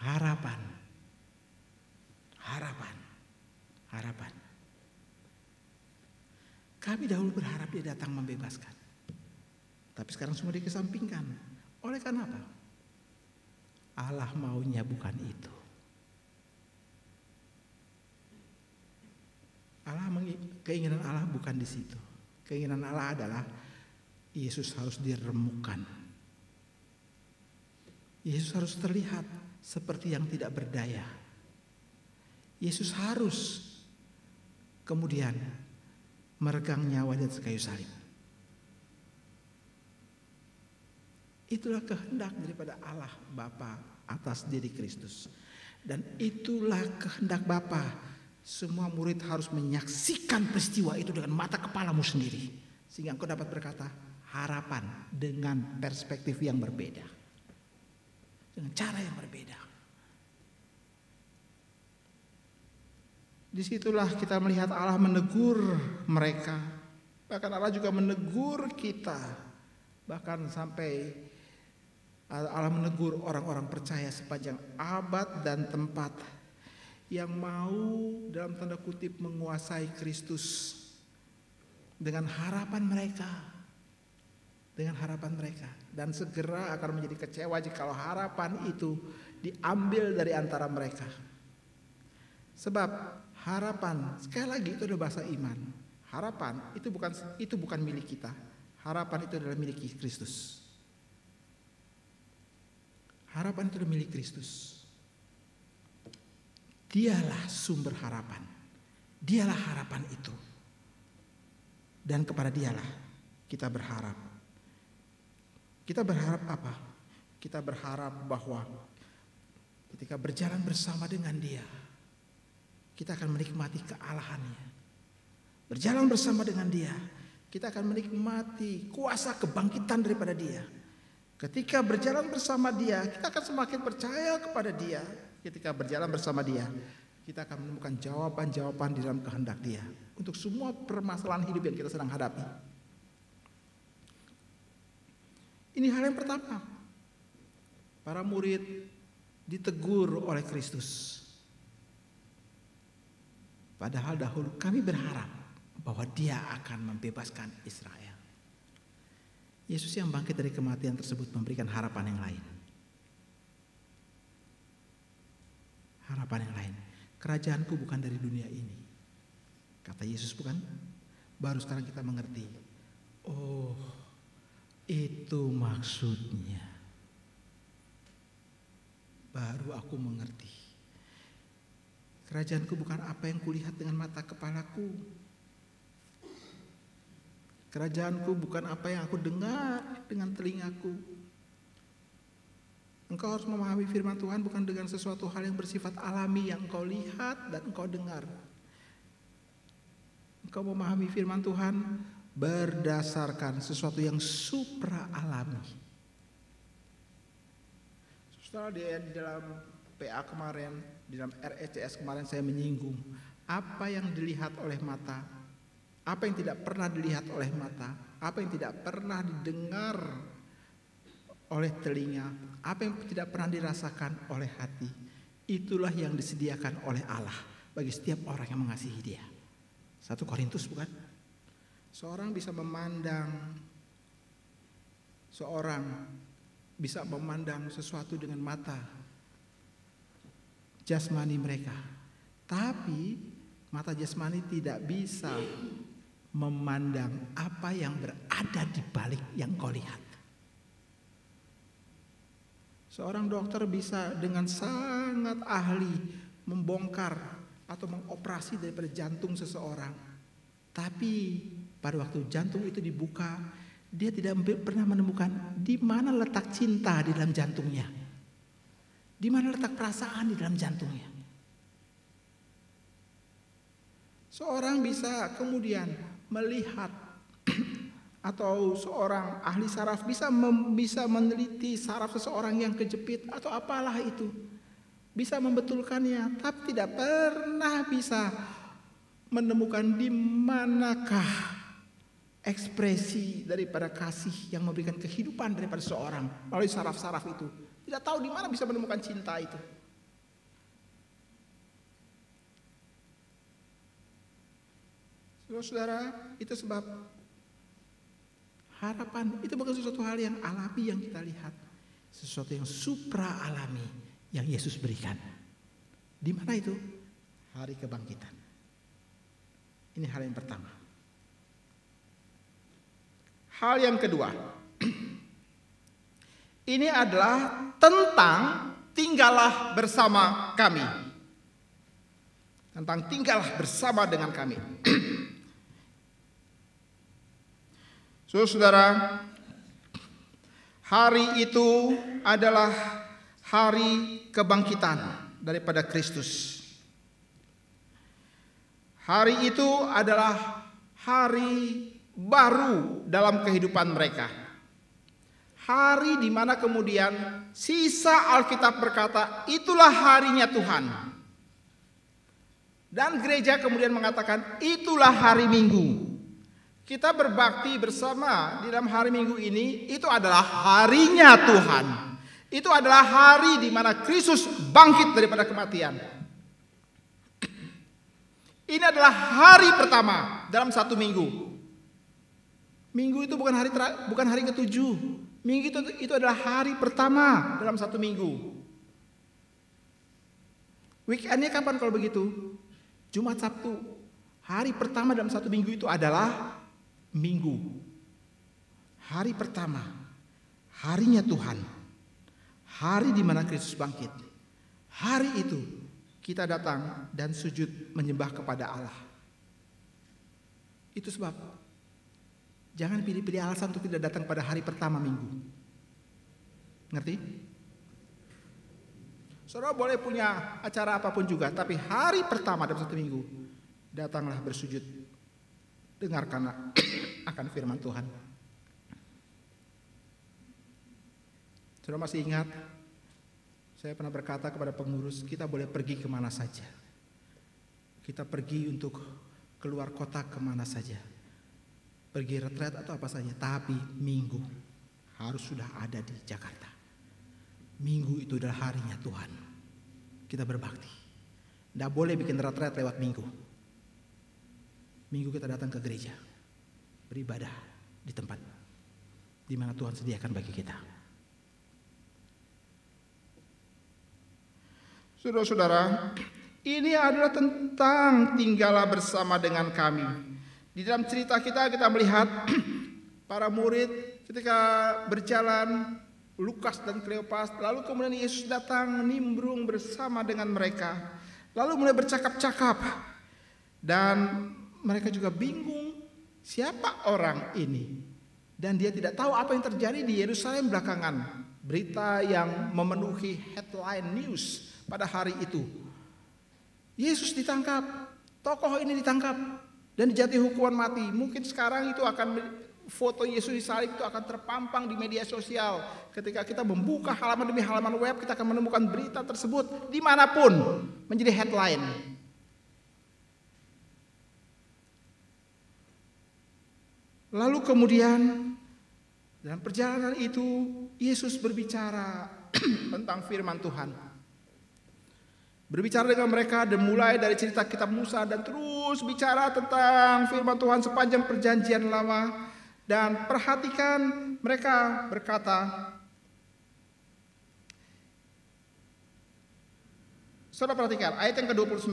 Harapan. Kami dahulu berharap dia datang membebaskan. Tapi sekarang semua dikesampingkan. Oleh karena apa? Allah maunya bukan itu. Keinginan Allah bukan di situ. Keinginan Allah adalah Yesus harus diremukkan. Yesus harus terlihat seperti yang tidak berdaya. Yesus harus kemudian meregang nyawa di atas kayu salib. Itulah kehendak daripada Allah Bapa atas diri Kristus. Dan itulah kehendak Bapa. Semua murid harus menyaksikan peristiwa itu dengan mata kepalamu sendiri. Sehingga engkau dapat berkata, harapan dengan perspektif yang berbeda. Dengan cara yang berbeda. Disitulah kita melihat Allah menegur mereka. Bahkan Allah juga menegur kita. Bahkan sampai Allah menegur orang-orang percaya sepanjang abad dan tempat yang mau dalam tanda kutip menguasai Kristus dengan harapan mereka. Dengan harapan mereka. Dan segera akan menjadi kecewa jika harapan itu diambil dari antara mereka. Sebab harapan, sekali lagi itu adalah bahasa iman. Harapan itu bukan milik kita. Harapan itu adalah milik Kristus. Harapan itu adalah milik Kristus. Dialah sumber harapan. Dialah harapan itu. Dan kepada dialah kita berharap. Kita berharap apa? Kita berharap bahwa ketika berjalan bersama dengan dia, kita akan menikmati kealahannya. Berjalan bersama dengan dia, kita akan menikmati kuasa kebangkitan daripada dia. Ketika berjalan bersama dia, kita akan semakin percaya kepada dia. Ketika berjalan bersama dia, kita akan menemukan jawaban-jawaban di dalam kehendak dia. Untuk semua permasalahan hidup yang kita sedang hadapi. Ini hal yang pertama. Para murid ditegur oleh Kristus. Padahal dahulu kami berharap bahwa dia akan membebaskan Israel. Yesus yang bangkit dari kematian tersebut memberikan harapan yang lain. Harapan yang lain. Kerajaanku bukan dari dunia ini. Kata Yesus bukan? Baru sekarang kita mengerti. Oh, itu maksudnya. Baru aku mengerti. Kerajaanku bukan apa yang kulihat dengan mata kepalaku. Kerajaanku bukan apa yang aku dengar dengan telingaku. Engkau harus memahami firman Tuhan bukan dengan sesuatu hal yang bersifat alami yang engkau lihat dan engkau dengar. Engkau memahami firman Tuhan berdasarkan sesuatu yang supra alami. Saudara, di dalam PA kemarin, di dalam RECS kemarin saya menyinggung apa yang dilihat oleh mata, apa yang tidak pernah dilihat oleh mata, apa yang tidak pernah didengar oleh telinga, apa yang tidak pernah dirasakan oleh hati, itulah yang disediakan oleh Allah bagi setiap orang yang mengasihi Dia. 1 Korintus bukan? Seorang bisa memandang sesuatu dengan mata jasmani mereka, tapi mata jasmani tidak bisa memandang apa yang berada di balik yang kau lihat. Seorang dokter bisa dengan sangat ahli membongkar atau mengoperasi daripada jantung seseorang, tapi pada waktu jantung itu dibuka, dia tidak pernah menemukan di mana letak cinta di dalam jantungnya, di mana letak perasaan di dalam jantungnya. Seorang bisa kemudian melihat atau seorang ahli saraf bisa meneliti saraf seseorang yang kejepit atau apalah itu, bisa membetulkannya, tapi tidak pernah bisa menemukan di manakah ekspresi daripada kasih yang memberikan kehidupan daripada seseorang melalui saraf-saraf itu. Tidak tahu di mana bisa menemukan cinta itu. Saudara, itu sebab harapan itu bukan sesuatu hal yang alami yang kita lihat, sesuatu yang supra alami yang Yesus berikan. Di mana itu? Hari kebangkitan. Ini hal yang pertama. Hal yang kedua, ini adalah tentang tinggallah bersama kami. Tentang tinggallah bersama dengan kami. Saudara, hari itu adalah hari kebangkitan daripada Kristus. Hari itu adalah hari baru dalam kehidupan mereka. Hari di mana kemudian sisa Alkitab berkata, itulah harinya Tuhan. Dan gereja kemudian mengatakan, itulah hari Minggu. Kita berbakti bersama di dalam hari Minggu ini, itu adalah harinya Tuhan. Itu adalah hari di mana Kristus bangkit daripada kematian. Ini adalah hari pertama dalam satu minggu. Minggu itu bukan hari ke-7. Minggu itu adalah hari pertama dalam satu minggu. Weekendnya kapan kalau begitu? Jumat, Sabtu. Hari pertama dalam satu minggu itu adalah Minggu. Hari pertama, harinya Tuhan. Hari di mana Kristus bangkit. Hari itu kita datang dan sujud menyembah kepada Allah. Itu sebab jangan pilih-pilih alasan untuk tidak datang pada hari pertama minggu. Ngerti? Saudara boleh punya acara apapun juga, tapi hari pertama dalam satu minggu datanglah bersujud. Dengarkanlah akan firman Tuhan. Saudara masih ingat? Saya pernah berkata kepada pengurus, kita boleh pergi kemana saja. Kita pergi untuk keluar kota kemana saja. Pergi retret atau apa saja. Tapi minggu harus sudah ada di Jakarta. Minggu itu adalah harinya Tuhan. Kita berbakti. Tidak boleh bikin retret lewat minggu. Minggu kita datang ke gereja, beribadah di tempat di mana Tuhan sediakan bagi kita. Saudara-saudara, ini adalah tentang tinggallah bersama dengan kami. Di dalam cerita kita melihat para murid ketika berjalan, Lukas dan Kleopas, lalu kemudian Yesus datang nimbrung bersama dengan mereka, lalu mulai bercakap-cakap, dan mereka juga bingung siapa orang ini, dan dia tidak tahu apa yang terjadi di Yerusalem belakangan. berita yang memenuhi headline news pada hari itu. Yesus ditangkap, tokoh ini ditangkap dan dijatuhi hukuman mati. Mungkin sekarang itu akan foto Yesus disalib itu akan terpampang di media sosial. Ketika kita membuka halaman demi halaman web, kita akan menemukan berita tersebut dimanapun menjadi headline. Lalu kemudian dalam perjalanan itu Yesus berbicara tentang firman Tuhan. Berbicara dengan mereka dan mulai dari cerita kitab Musa dan terus bicara tentang firman Tuhan sepanjang perjanjian lama. Dan perhatikan mereka berkata, saudara perhatikan ayat yang ke-29.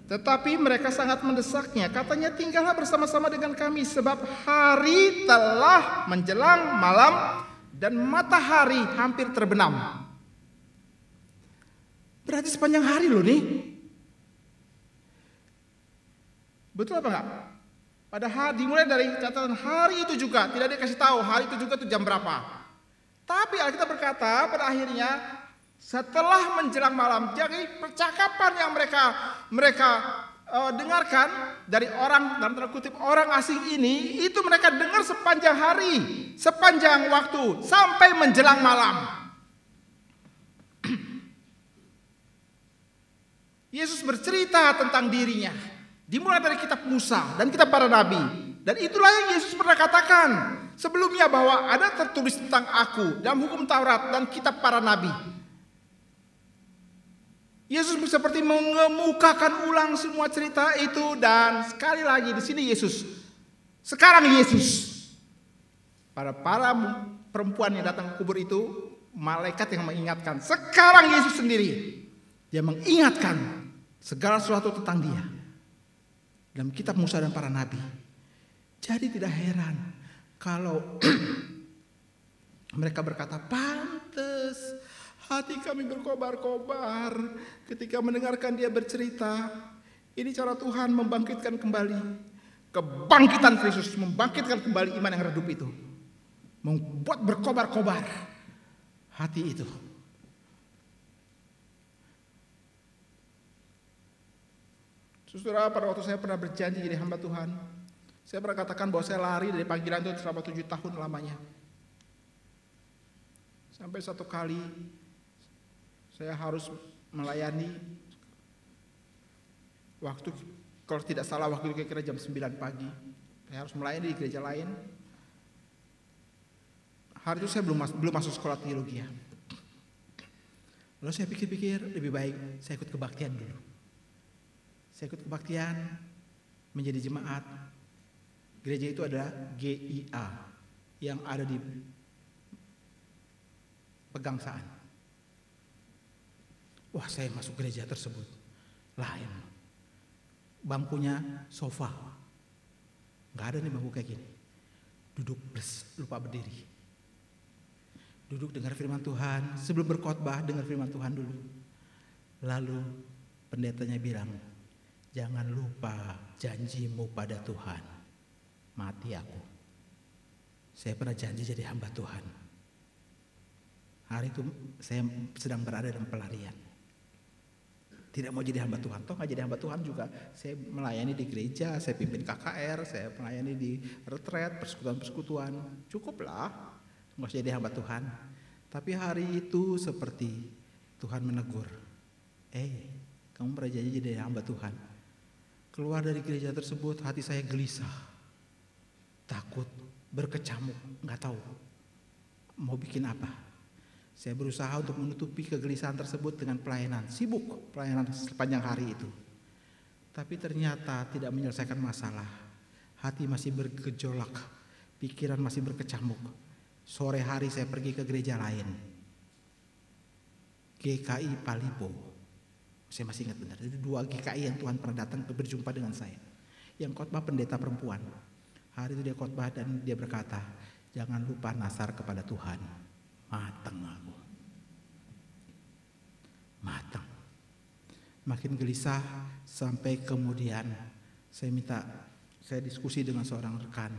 Tetapi mereka sangat mendesaknya, katanya tinggallah bersama-sama dengan kami sebab hari telah menjelang malam dan matahari hampir terbenam. Berarti sepanjang hari loh nih. Betul apa enggak? Padahal dimulai dari catatan hari itu juga, tidak dikasih tahu hari itu juga itu jam berapa. Tapi Alkitab berkata pada akhirnya setelah menjelang malam, jadi percakapan yang mereka dengarkan dari orang dalam tanda kutip orang asing ini, itu mereka dengar sepanjang hari, sepanjang waktu sampai menjelang malam. Yesus bercerita tentang dirinya. Dimulai dari kitab Musa dan kitab para nabi. Dan itulah yang Yesus pernah katakan sebelumnya bahwa ada tertulis tentang aku dalam hukum Taurat dan kitab para nabi. Yesus seperti mengemukakan ulang semua cerita itu dan sekali lagi di sini Yesus. Sekarang Yesus. Para perempuan yang datang ke kubur itu malaikat yang mengingatkan. Sekarang Yesus sendiri. Dia mengingatkan segala sesuatu tentang dia. Dalam kitab Musa dan para nabi. Jadi tidak heran kalau mereka berkata, pantes hati kami berkobar-kobar ketika mendengarkan dia bercerita. Ini cara Tuhan membangkitkan kembali. Kebangkitan Kristus membangkitkan kembali iman yang redup itu. Membuat berkobar-kobar hati itu. Saudara, pada waktu saya pernah berjanji jadi hamba Tuhan, saya pernah katakan bahwa saya lari dari panggilan itu selama 7 tahun lamanya. Sampai satu kali saya harus melayani waktu, kalau tidak salah waktu itu kira-kira jam 9 pagi. Saya harus melayani di gereja lain. Hari itu saya belum masuk sekolah teologi. Lalu saya pikir-pikir lebih baik saya ikut kebaktian dulu. Saya ikut kebaktian menjadi jemaat. Gereja itu adalah GIA yang ada di Pegangsaan. Wah, saya masuk gereja tersebut. Lain. Bangkunya sofa. Gak ada nih bangku kayak gini. Duduk lupa berdiri. Duduk dengar firman Tuhan. Sebelum berkhotbah dengar firman Tuhan dulu. Lalu pendetanya bilang, jangan lupa janjimu pada Tuhan. Mati aku. Saya pernah janji jadi hamba Tuhan. Hari itu saya sedang berada dalam pelarian. Tidak mau jadi hamba Tuhan. Toh gak jadi hamba Tuhan juga. Saya melayani di gereja, saya pimpin KKR, saya melayani di retret, persekutuan-persekutuan. Cukuplah, gak usah jadi hamba Tuhan. Tapi hari itu seperti Tuhan menegur. Kamu pernah janji jadi hamba Tuhan. Keluar dari gereja tersebut hati saya gelisah. Takut, berkecamuk, gak tahu mau bikin apa. Saya berusaha untuk menutupi kegelisahan tersebut dengan pelayanan. Sibuk pelayanan sepanjang hari itu. Tapi ternyata tidak menyelesaikan masalah. Hati masih bergejolak. Pikiran masih berkecamuk. Sore hari saya pergi ke gereja lain. GKI Palipo. Saya masih ingat benar. Itu 2 GKI yang Tuhan pernah datang berjumpa dengan saya. Yang khotbah pendeta perempuan. Hari itu dia khotbah dan dia berkata, jangan lupa nasar kepada Tuhan. Matang aku. Matang. Makin gelisah sampai kemudian saya diskusi dengan seorang rekan.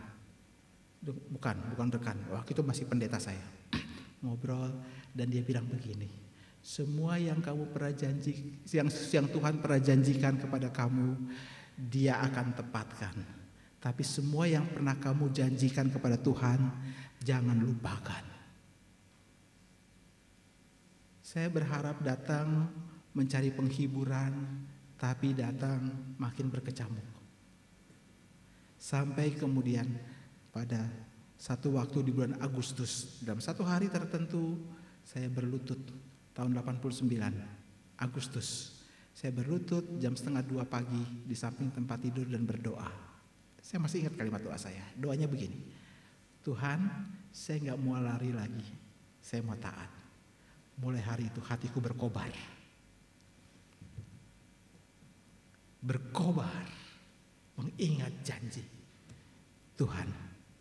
Bukan rekan. Waktu itu masih pendeta saya. Ngobrol dan dia bilang begini, semua yang kamu pernah yang Tuhan pernah janjikan kepada kamu, Dia akan tepatkan. Tapi semua yang pernah kamu janjikan kepada Tuhan, jangan lupakan. Saya berharap datang mencari penghiburan, tapi datang makin berkecamuk. Sampai kemudian pada satu waktu di bulan Agustus, dalam satu hari tertentu, saya berlutut tahun 89 Agustus. Saya berlutut jam 1:30 pagi di samping tempat tidur dan berdoa. Saya masih ingat kalimat doa saya. Doanya begini, Tuhan, saya gak mau lari lagi, saya mau taat. Mulai hari itu hatiku berkobar. Berkobar, mengingat janji. Tuhan,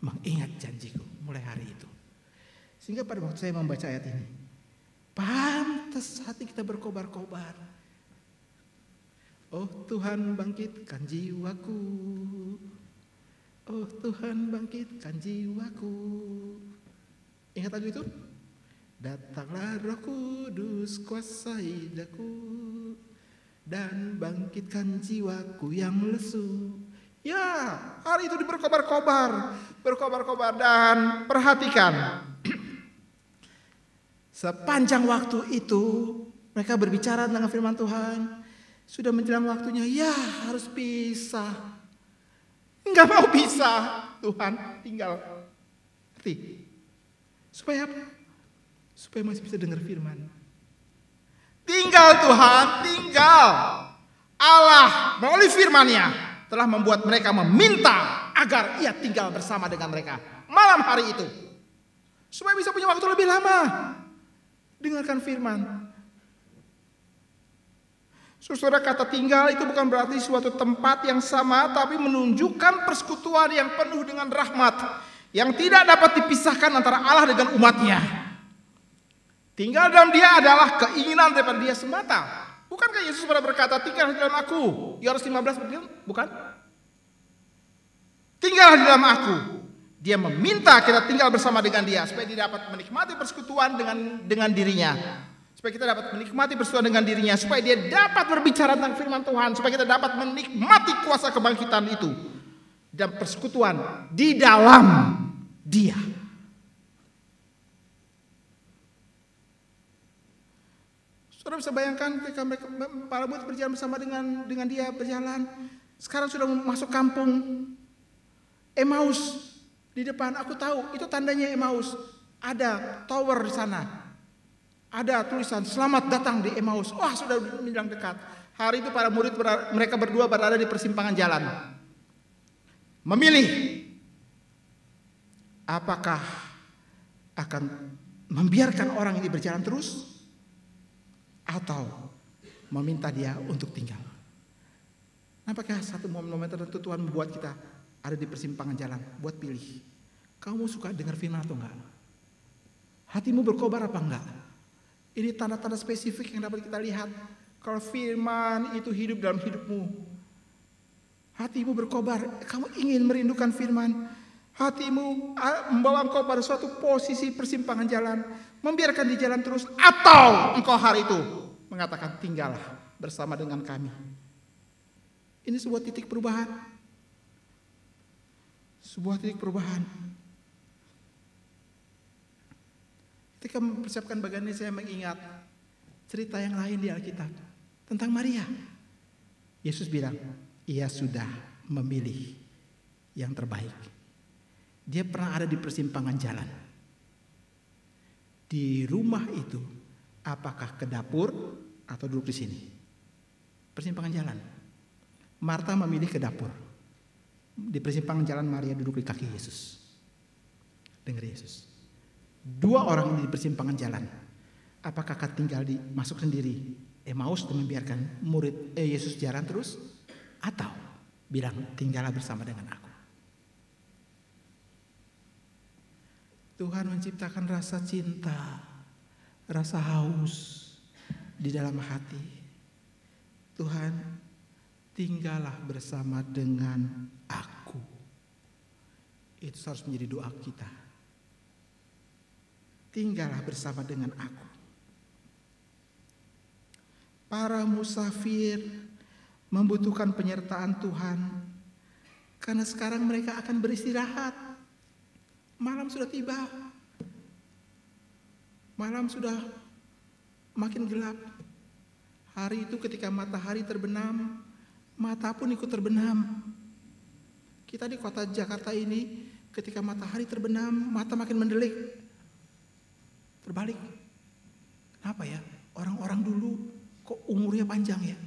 mengingat janjiku mulai hari itu. Sehingga pada waktu saya membaca ayat ini, pantas hati kita berkobar-kobar. Oh Tuhan, bangkitkan jiwaku. Oh Tuhan, bangkitkan jiwaku. Ingat lagu itu? Datanglah Roh Kudus, kuasai daku dan bangkitkan jiwaku yang lesu. Ya, hari itu berkobar-kobar dan perhatikan. Sepanjang waktu itu mereka berbicara tentang firman Tuhan. Sudah menjelang waktunya, ya harus pisah. Enggak mau pisah, Tuhan tinggal. Ngerti? Supaya apa? Supaya masih bisa dengar firman. Tinggal Tuhan, tinggal. Allah melalui firman-Nya telah membuat mereka meminta agar Ia tinggal bersama dengan mereka malam hari itu. Supaya bisa punya waktu lebih lama. Dengarkan firman. Saudara, kata tinggal itu bukan berarti suatu tempat yang sama, tapi menunjukkan persekutuan yang penuh dengan rahmat yang tidak dapat dipisahkan antara Allah dengan umatnya. Tinggal dalam Dia adalah keinginan daripada Dia semata. Bukankah Yesus pernah berkata, tinggal di dalam aku? Yohanes 15 begitu? Bukan? Tinggal di dalam aku. Dia meminta kita tinggal bersama dengan Dia supaya Dia dapat menikmati persekutuan dengan dirinya. Supaya kita dapat menikmati persekutuan dengan dirinya, supaya Dia dapat berbicara tentang firman Tuhan, supaya kita dapat menikmati kuasa kebangkitan itu dan persekutuan di dalam Dia. Saudara bisa bayangkan ketika mereka para murid berjalan bersama dengan Dia berjalan. Sekarang sudah masuk kampung Emmaus di depan. Aku tahu itu tandanya Emmaus. Ada tower di sana. Ada tulisan selamat datang di Emmaus. Wah, sudah menjelang dekat. Hari itu para murid mereka berdua berada di persimpangan jalan. Memilih apakah akan membiarkan orang ini berjalan terus atau meminta dia untuk tinggal. Apakah satu momen tertentu Tuhan membuat kita ada di persimpangan jalan, buat pilih. Kamu suka dengar firman atau enggak? Hatimu berkobar apa enggak? Ini tanda-tanda spesifik yang dapat kita lihat. Kalau firman itu hidup dalam hidupmu, hatimu berkobar, kamu ingin merindukan firman. Hatimu membawa engkau pada suatu posisi persimpangan jalan, membiarkan di jalan terus, atau engkau hari itu mengatakan tinggallah bersama dengan kami. Ini sebuah titik perubahan. Sebuah titik perubahan. Ketika mempersiapkan bagian ini, saya mengingat cerita yang lain di Alkitab tentang Maria. Yesus bilang, Ia sudah memilih yang terbaik. Dia pernah ada di persimpangan jalan. Di rumah itu, apakah ke dapur atau duduk di sini? Persimpangan jalan. Marta memilih ke dapur. Di persimpangan jalan Maria duduk di kaki Yesus. Dengar Yesus. Dua orang ini di persimpangan jalan. Apakah akan tinggal masuk sendiri Emmaus dan membiarkan Yesus jalan terus, atau bilang tinggallah bersama dengan aku? Tuhan menciptakan rasa cinta, rasa haus di dalam hati. Tuhan, tinggallah bersama dengan aku. Itu harus menjadi doa kita. Tinggallah bersama dengan aku. Para musafir membutuhkan penyertaan Tuhan, karena sekarang mereka akan beristirahat. Malam sudah tiba. Malam sudah makin gelap. Hari itu ketika matahari terbenam, mata pun ikut terbenam. Kita di kota Jakarta ini, ketika matahari terbenam, mata makin mendelik. Terbalik. Kenapa ya? Orang-orang dulu kok umurnya panjang ya?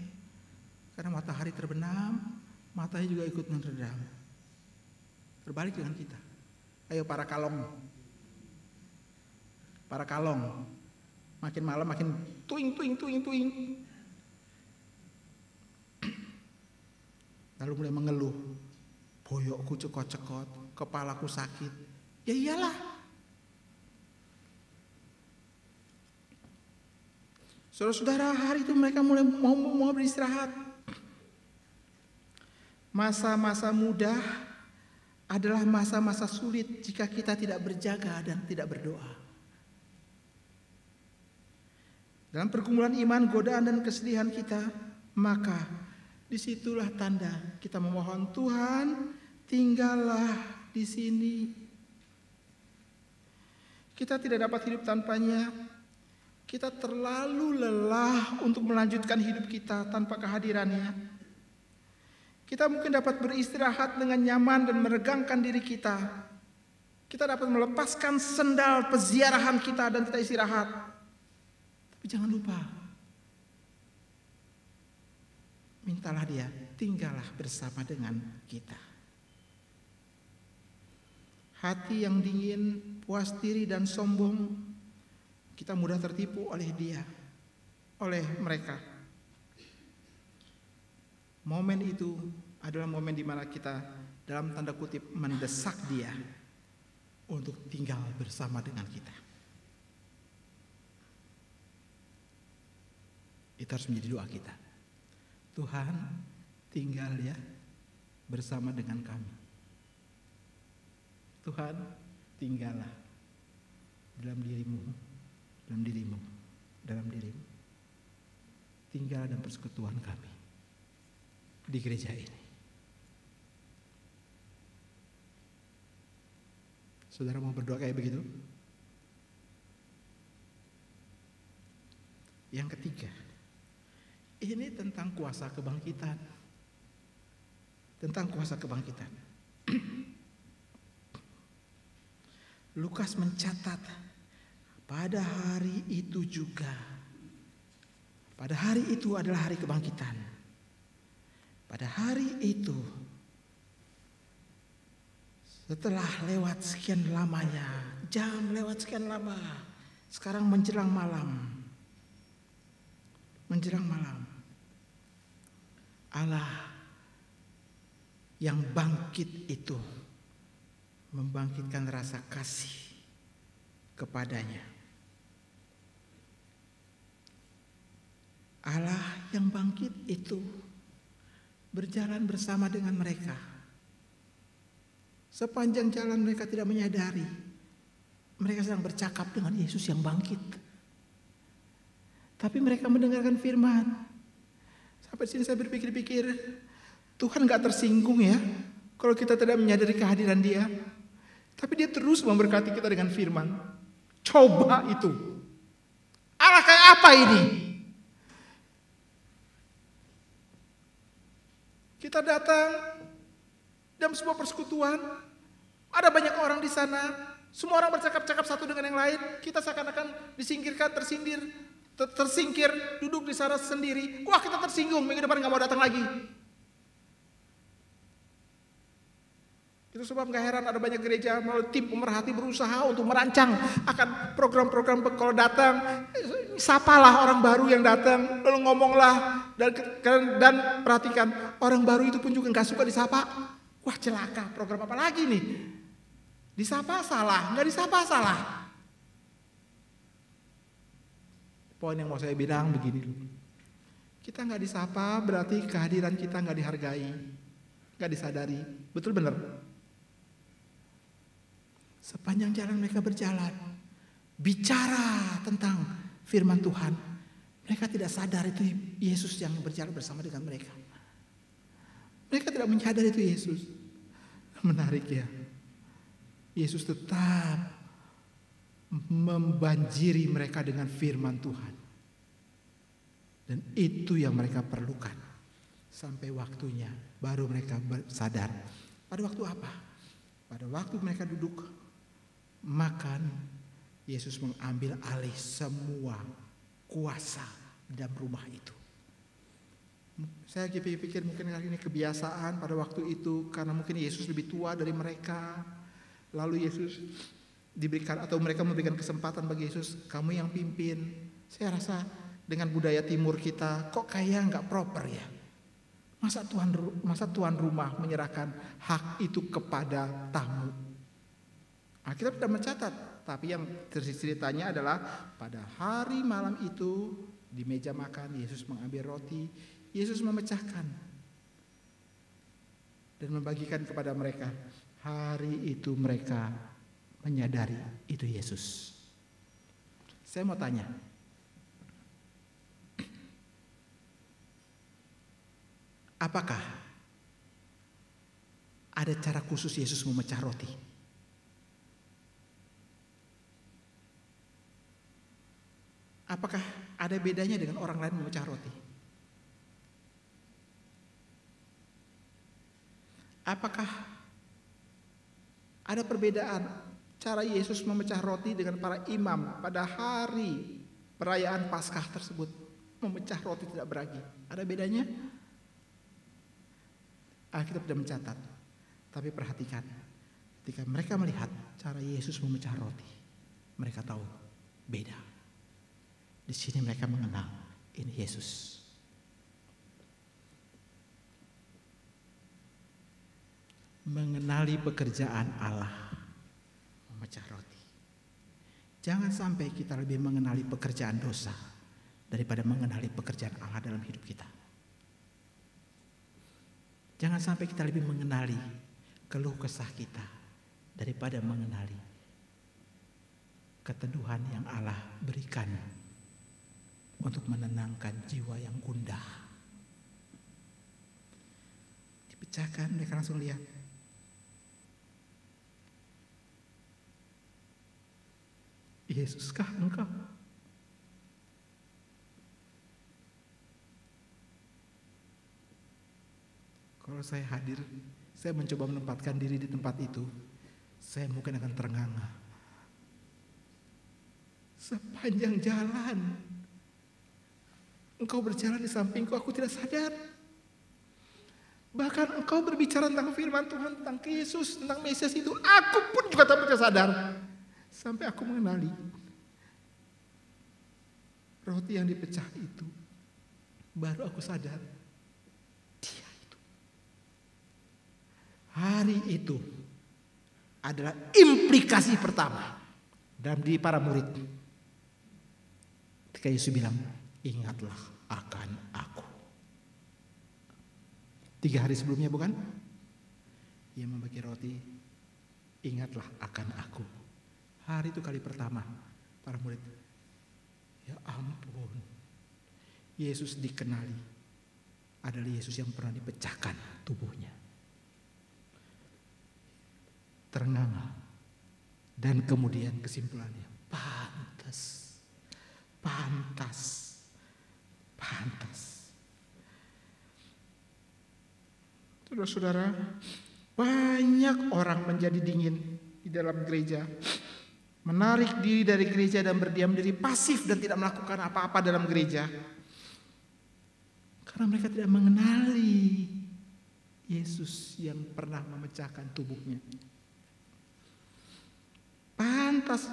Karena matahari terbenam, matanya juga ikut meredam. Terbalik dengan kita. Ayo para kalong. Para kalong. Makin malam makin tuing. Lalu mulai mengeluh. Boyokku cekot-cekot, kepalaku sakit. Ya iyalah. Saudara-saudara, hari itu mereka mulai mau beristirahat. Masa-masa muda adalah masa-masa sulit jika kita tidak berjaga dan tidak berdoa. Dalam pergumulan iman, godaan dan kesedihan kita, maka disitulah tanda kita memohon, Tuhan, tinggallah di sini. Kita tidak dapat hidup tanpanya. Kita terlalu lelah untuk melanjutkan hidup kita tanpa kehadirannya. Kita mungkin dapat beristirahat dengan nyaman dan meregangkan diri kita. Kita dapat melepaskan sendal peziarahan kita dan kita istirahat. Tapi jangan lupa, mintalah dia, tinggallah bersama dengan kita. Hati yang dingin, puas diri dan sombong, kita mudah tertipu oleh dia, oleh mereka. Momen itu adalah momen di mana kita dalam tanda kutip mendesak dia untuk tinggal bersama dengan kita. Itu harus menjadi doa kita. Tuhan, tinggal ya bersama dengan kami. Tuhan, tinggallah dalam dirimu, dalam dirimu, dalam dirimu. Tinggal dalam persekutuan kami di gereja ini. Saudara mau berdoa kayak begitu? Yang ketiga, ini tentang kuasa kebangkitan. Tentang kuasa kebangkitan. Lukas mencatat pada hari itu juga. Pada hari itu adalah hari kebangkitan. Pada hari itu, setelah lewat sekian lamanya, jam lewat sekian lama, sekarang menjelang malam. Menjelang malam, Allah yang bangkit itu membangkitkan rasa kasih kepadanya. Allah yang bangkit itu berjalan bersama dengan mereka. Sepanjang jalan mereka tidak menyadari mereka sedang bercakap dengan Yesus yang bangkit. Tapi mereka mendengarkan firman. Sampai sini saya berpikir-pikir, Tuhan gak tersinggung ya kalau kita tidak menyadari kehadiran dia. Tapi dia terus memberkati kita dengan firman. Coba itu. Allah kayak apa ini? Kita datang dalam sebuah persekutuan, ada banyak orang di sana, semua orang bercakap-cakap satu dengan yang lain. Kita seakan-akan disingkirkan, tersingkir, duduk di sana sendiri. Wah, kita tersinggung, minggu depan gak mau datang lagi. Itu sebab gak heran ada banyak gereja melalui tim pemerhati berusaha untuk merancang akan program-program kalau datang. Sapalah orang baru yang datang, lalu ngomonglah dan perhatikan, orang baru itu pun juga gak suka disapa. Wah, celaka, program apa lagi nih? Disapa salah, gak disapa salah. Poin yang mau saya bilang begini dulu. Kita gak disapa berarti kehadiran kita gak dihargai, gak disadari. Betul bener? Sepanjang jalan mereka berjalan, bicara tentang firman Tuhan, mereka tidak sadar itu Yesus yang berjalan bersama dengan mereka. Mereka tidak menyadari itu Yesus. Menarik ya. Yesus tetap membanjiri mereka dengan firman Tuhan. Dan itu yang mereka perlukan. Sampai waktunya baru mereka sadar. Pada waktu apa? Pada waktu mereka duduk makan, Yesus mengambil alih semua kuasa dalam rumah itu. Saya pikir mungkin ini kebiasaan pada waktu itu karena mungkin Yesus lebih tua dari mereka. Lalu Yesus diberikan atau mereka memberikan kesempatan bagi Yesus, kamu yang pimpin. Saya rasa dengan budaya timur kita kok kayak nggak proper ya. Masa tuan rumah menyerahkan hak itu kepada tamu. Alkitab tidak mencatat, tapi yang ceritanya adalah pada hari malam itu di meja makan Yesus mengambil roti, Yesus memecahkan dan membagikan kepada mereka. Hari itu mereka menyadari itu Yesus. Saya mau tanya, apakah ada cara khusus Yesus memecah roti? Apakah ada bedanya dengan orang lain memecah roti? Apakah ada perbedaan cara Yesus memecah roti dengan para imam pada hari perayaan Paskah tersebut? Memecah roti tidak beragi. Ada bedanya? Alkitab tidak mencatat. Tapi perhatikan, ketika mereka melihat cara Yesus memecah roti, mereka tahu beda. Di sini mereka mengenal ini Yesus. Mengenali pekerjaan Allah memecah roti. Jangan sampai kita lebih mengenali pekerjaan dosa daripada mengenali pekerjaan Allah dalam hidup kita. Jangan sampai kita lebih mengenali keluh kesah kita daripada mengenali keteduhan yang Allah berikan untuk menenangkan jiwa yang gundah. Dipecahkan, mereka langsung lihat. Yesuskah engkau? Kalau saya hadir, saya mencoba menempatkan diri di tempat itu, saya mungkin akan terengah-engah. Sepanjang jalan engkau berjalan di sampingku, aku tidak sadar. Bahkan engkau berbicara tentang firman Tuhan, tentang Yesus, tentang Mesias itu, aku pun juga tak sadar. Sampai aku mengenali roti yang dipecah itu, baru aku sadar dia itu. Hari itu adalah implikasi pertama dalam diri para murid. Ketika Yesus bilang, ingatlah akan aku. 3 hari sebelumnya bukan? Ia membagi roti, ingatlah akan aku. Hari itu kali pertama para murid, ya ampun, Yesus dikenali adalah Yesus yang pernah dipecahkan tubuhnya. Terengah, dan kemudian kesimpulannya, pantas. Saudara-saudara, banyak orang menjadi dingin di dalam gereja, menarik diri dari gereja dan berdiam diri, pasif dan tidak melakukan apa-apa dalam gereja. Karena mereka tidak mengenali Yesus yang pernah memecahkan tubuhnya. Pantas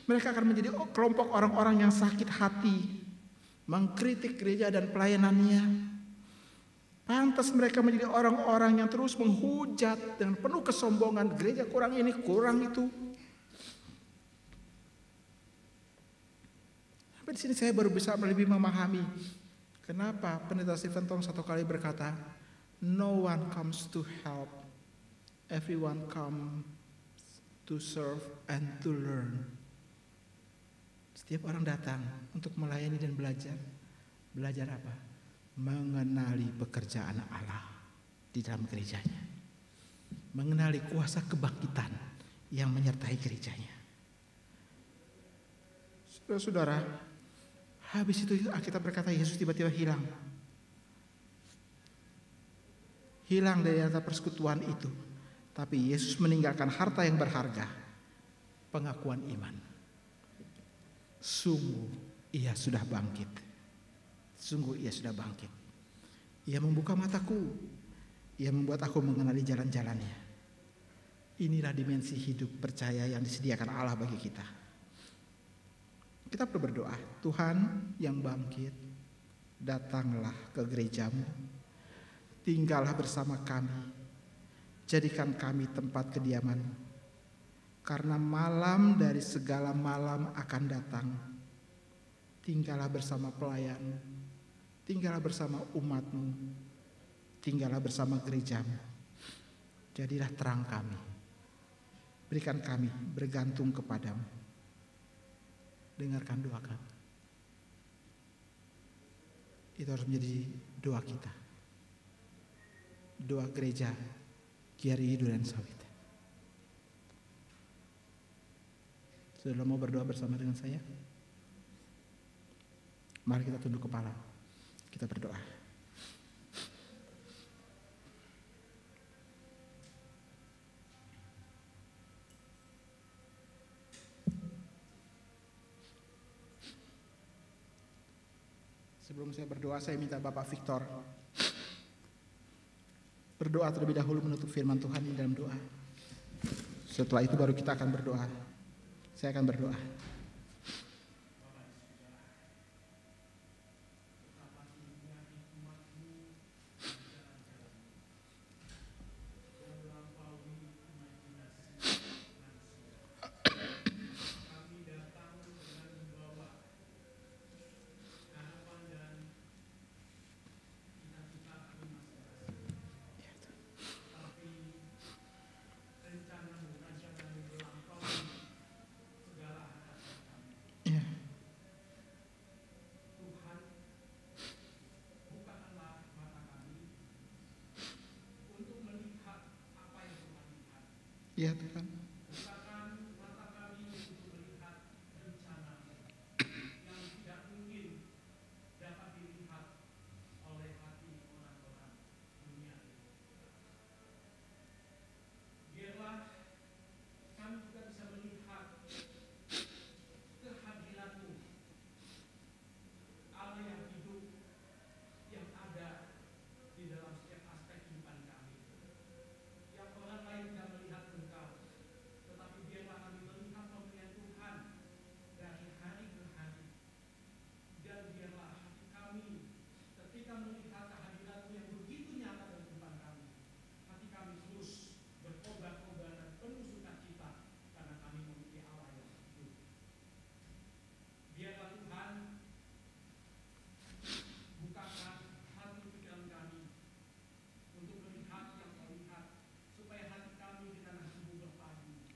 mereka akan menjadi kelompok orang-orang yang sakit hati, mengkritik gereja dan pelayanannya. Pantas mereka menjadi orang-orang yang terus menghujat dengan penuh kesombongan, gereja kurang ini, kurang itu. Sampai di sini saya baru bisa lebih memahami kenapa Pendeta Stephen Tong satu kali berkata, no one comes to help, everyone comes to serve and to learn. Setiap orang datang untuk melayani dan belajar. Belajar apa? Mengenali pekerjaan Allah di dalam gerejanya. Mengenali kuasa kebangkitan yang menyertai gerejanya. Saudara-saudara, habis itu Alkitab berkata Yesus tiba-tiba hilang. Hilang dari antara persekutuan itu. Tapi Yesus meninggalkan harta yang berharga. Pengakuan iman. Sungguh ia sudah bangkit. Sungguh ia sudah bangkit. Ia membuka mataku. Ia membuat aku mengenali jalan-jalannya. Inilah dimensi hidup percaya yang disediakan Allah bagi kita. Kita perlu berdoa, Tuhan yang bangkit, datanglah ke gerejamu, tinggallah bersama kami, jadikan kami tempat kediaman-Mu, karena malam dari segala malam akan datang. Tinggallah bersama pelayan-Mu, tinggallah bersama umat-Mu, tinggallah bersama gerejamu. Jadilah terang kami, berikan kami bergantung kepadamu. Dengarkan doa kami. Itu harus menjadi doa kita. Doa gereja GRI Durensawit. Sudah mau berdoa bersama dengan saya? Mari kita tunduk kepala. Kita berdoa. Sebelum saya berdoa, saya minta Bapak Victor berdoa terlebih dahulu menutup firman Tuhan di dalam doa. Setelah itu baru kita akan berdoa. Saya akan berdoa. Ya Tuhan.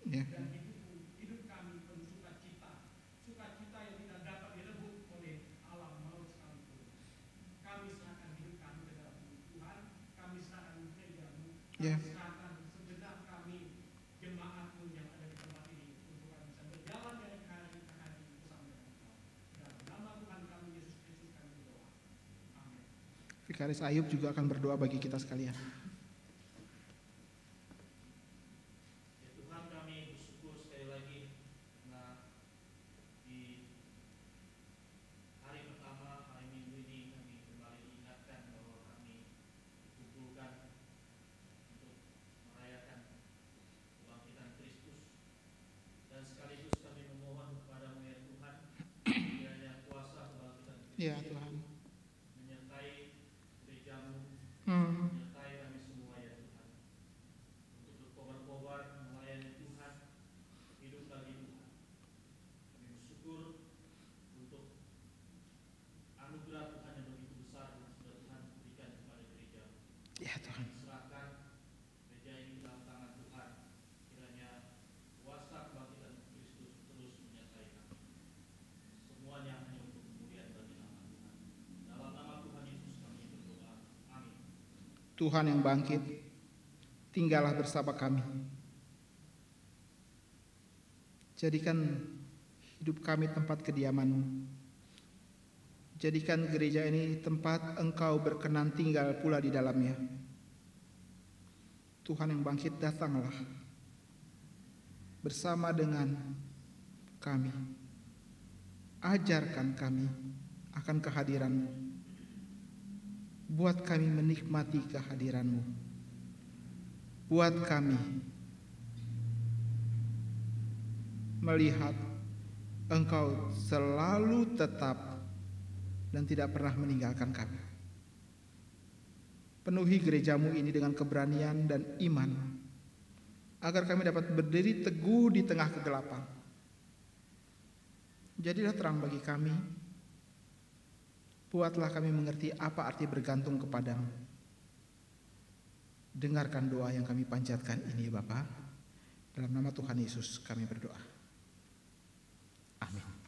Ya. Ya. Vikaris Ayub juga akan berdoa bagi kita sekalian. Ya Tuhan. Menyertai gerejamu, menyertai kami semua ya Tuhan. Untuk berkobar-kobar melayani Tuhan, hidup bagi Tuhan. Kami bersyukur untuk anugerah Tuhan yang begitu besar yang sudah Tuhan berikan kepada gerejamu. Ya Tuhan. Serahkan gereja ini dalam tangan Tuhan. Kiranya kuasa Tuhan yang bangkit, tinggallah bersama kami. Jadikan hidup kami tempat kediaman-Mu. Jadikan gereja ini tempat Engkau berkenan tinggal pula di dalamnya. Tuhan yang bangkit, datanglah bersama dengan kami. Ajarkan kami akan kehadiran-Mu. Buat kami menikmati kehadiran-Mu. Buat kami melihat Engkau selalu tetap dan tidak pernah meninggalkan kami. Penuhi gereja-Mu ini dengan keberanian dan iman, agar kami dapat berdiri teguh di tengah kegelapan. Jadilah terang bagi kami. Buatlah kami mengerti apa arti bergantung kepadamu. Dengarkan doa yang kami panjatkan ini, Bapa. Dalam nama Tuhan Yesus kami berdoa. Amin.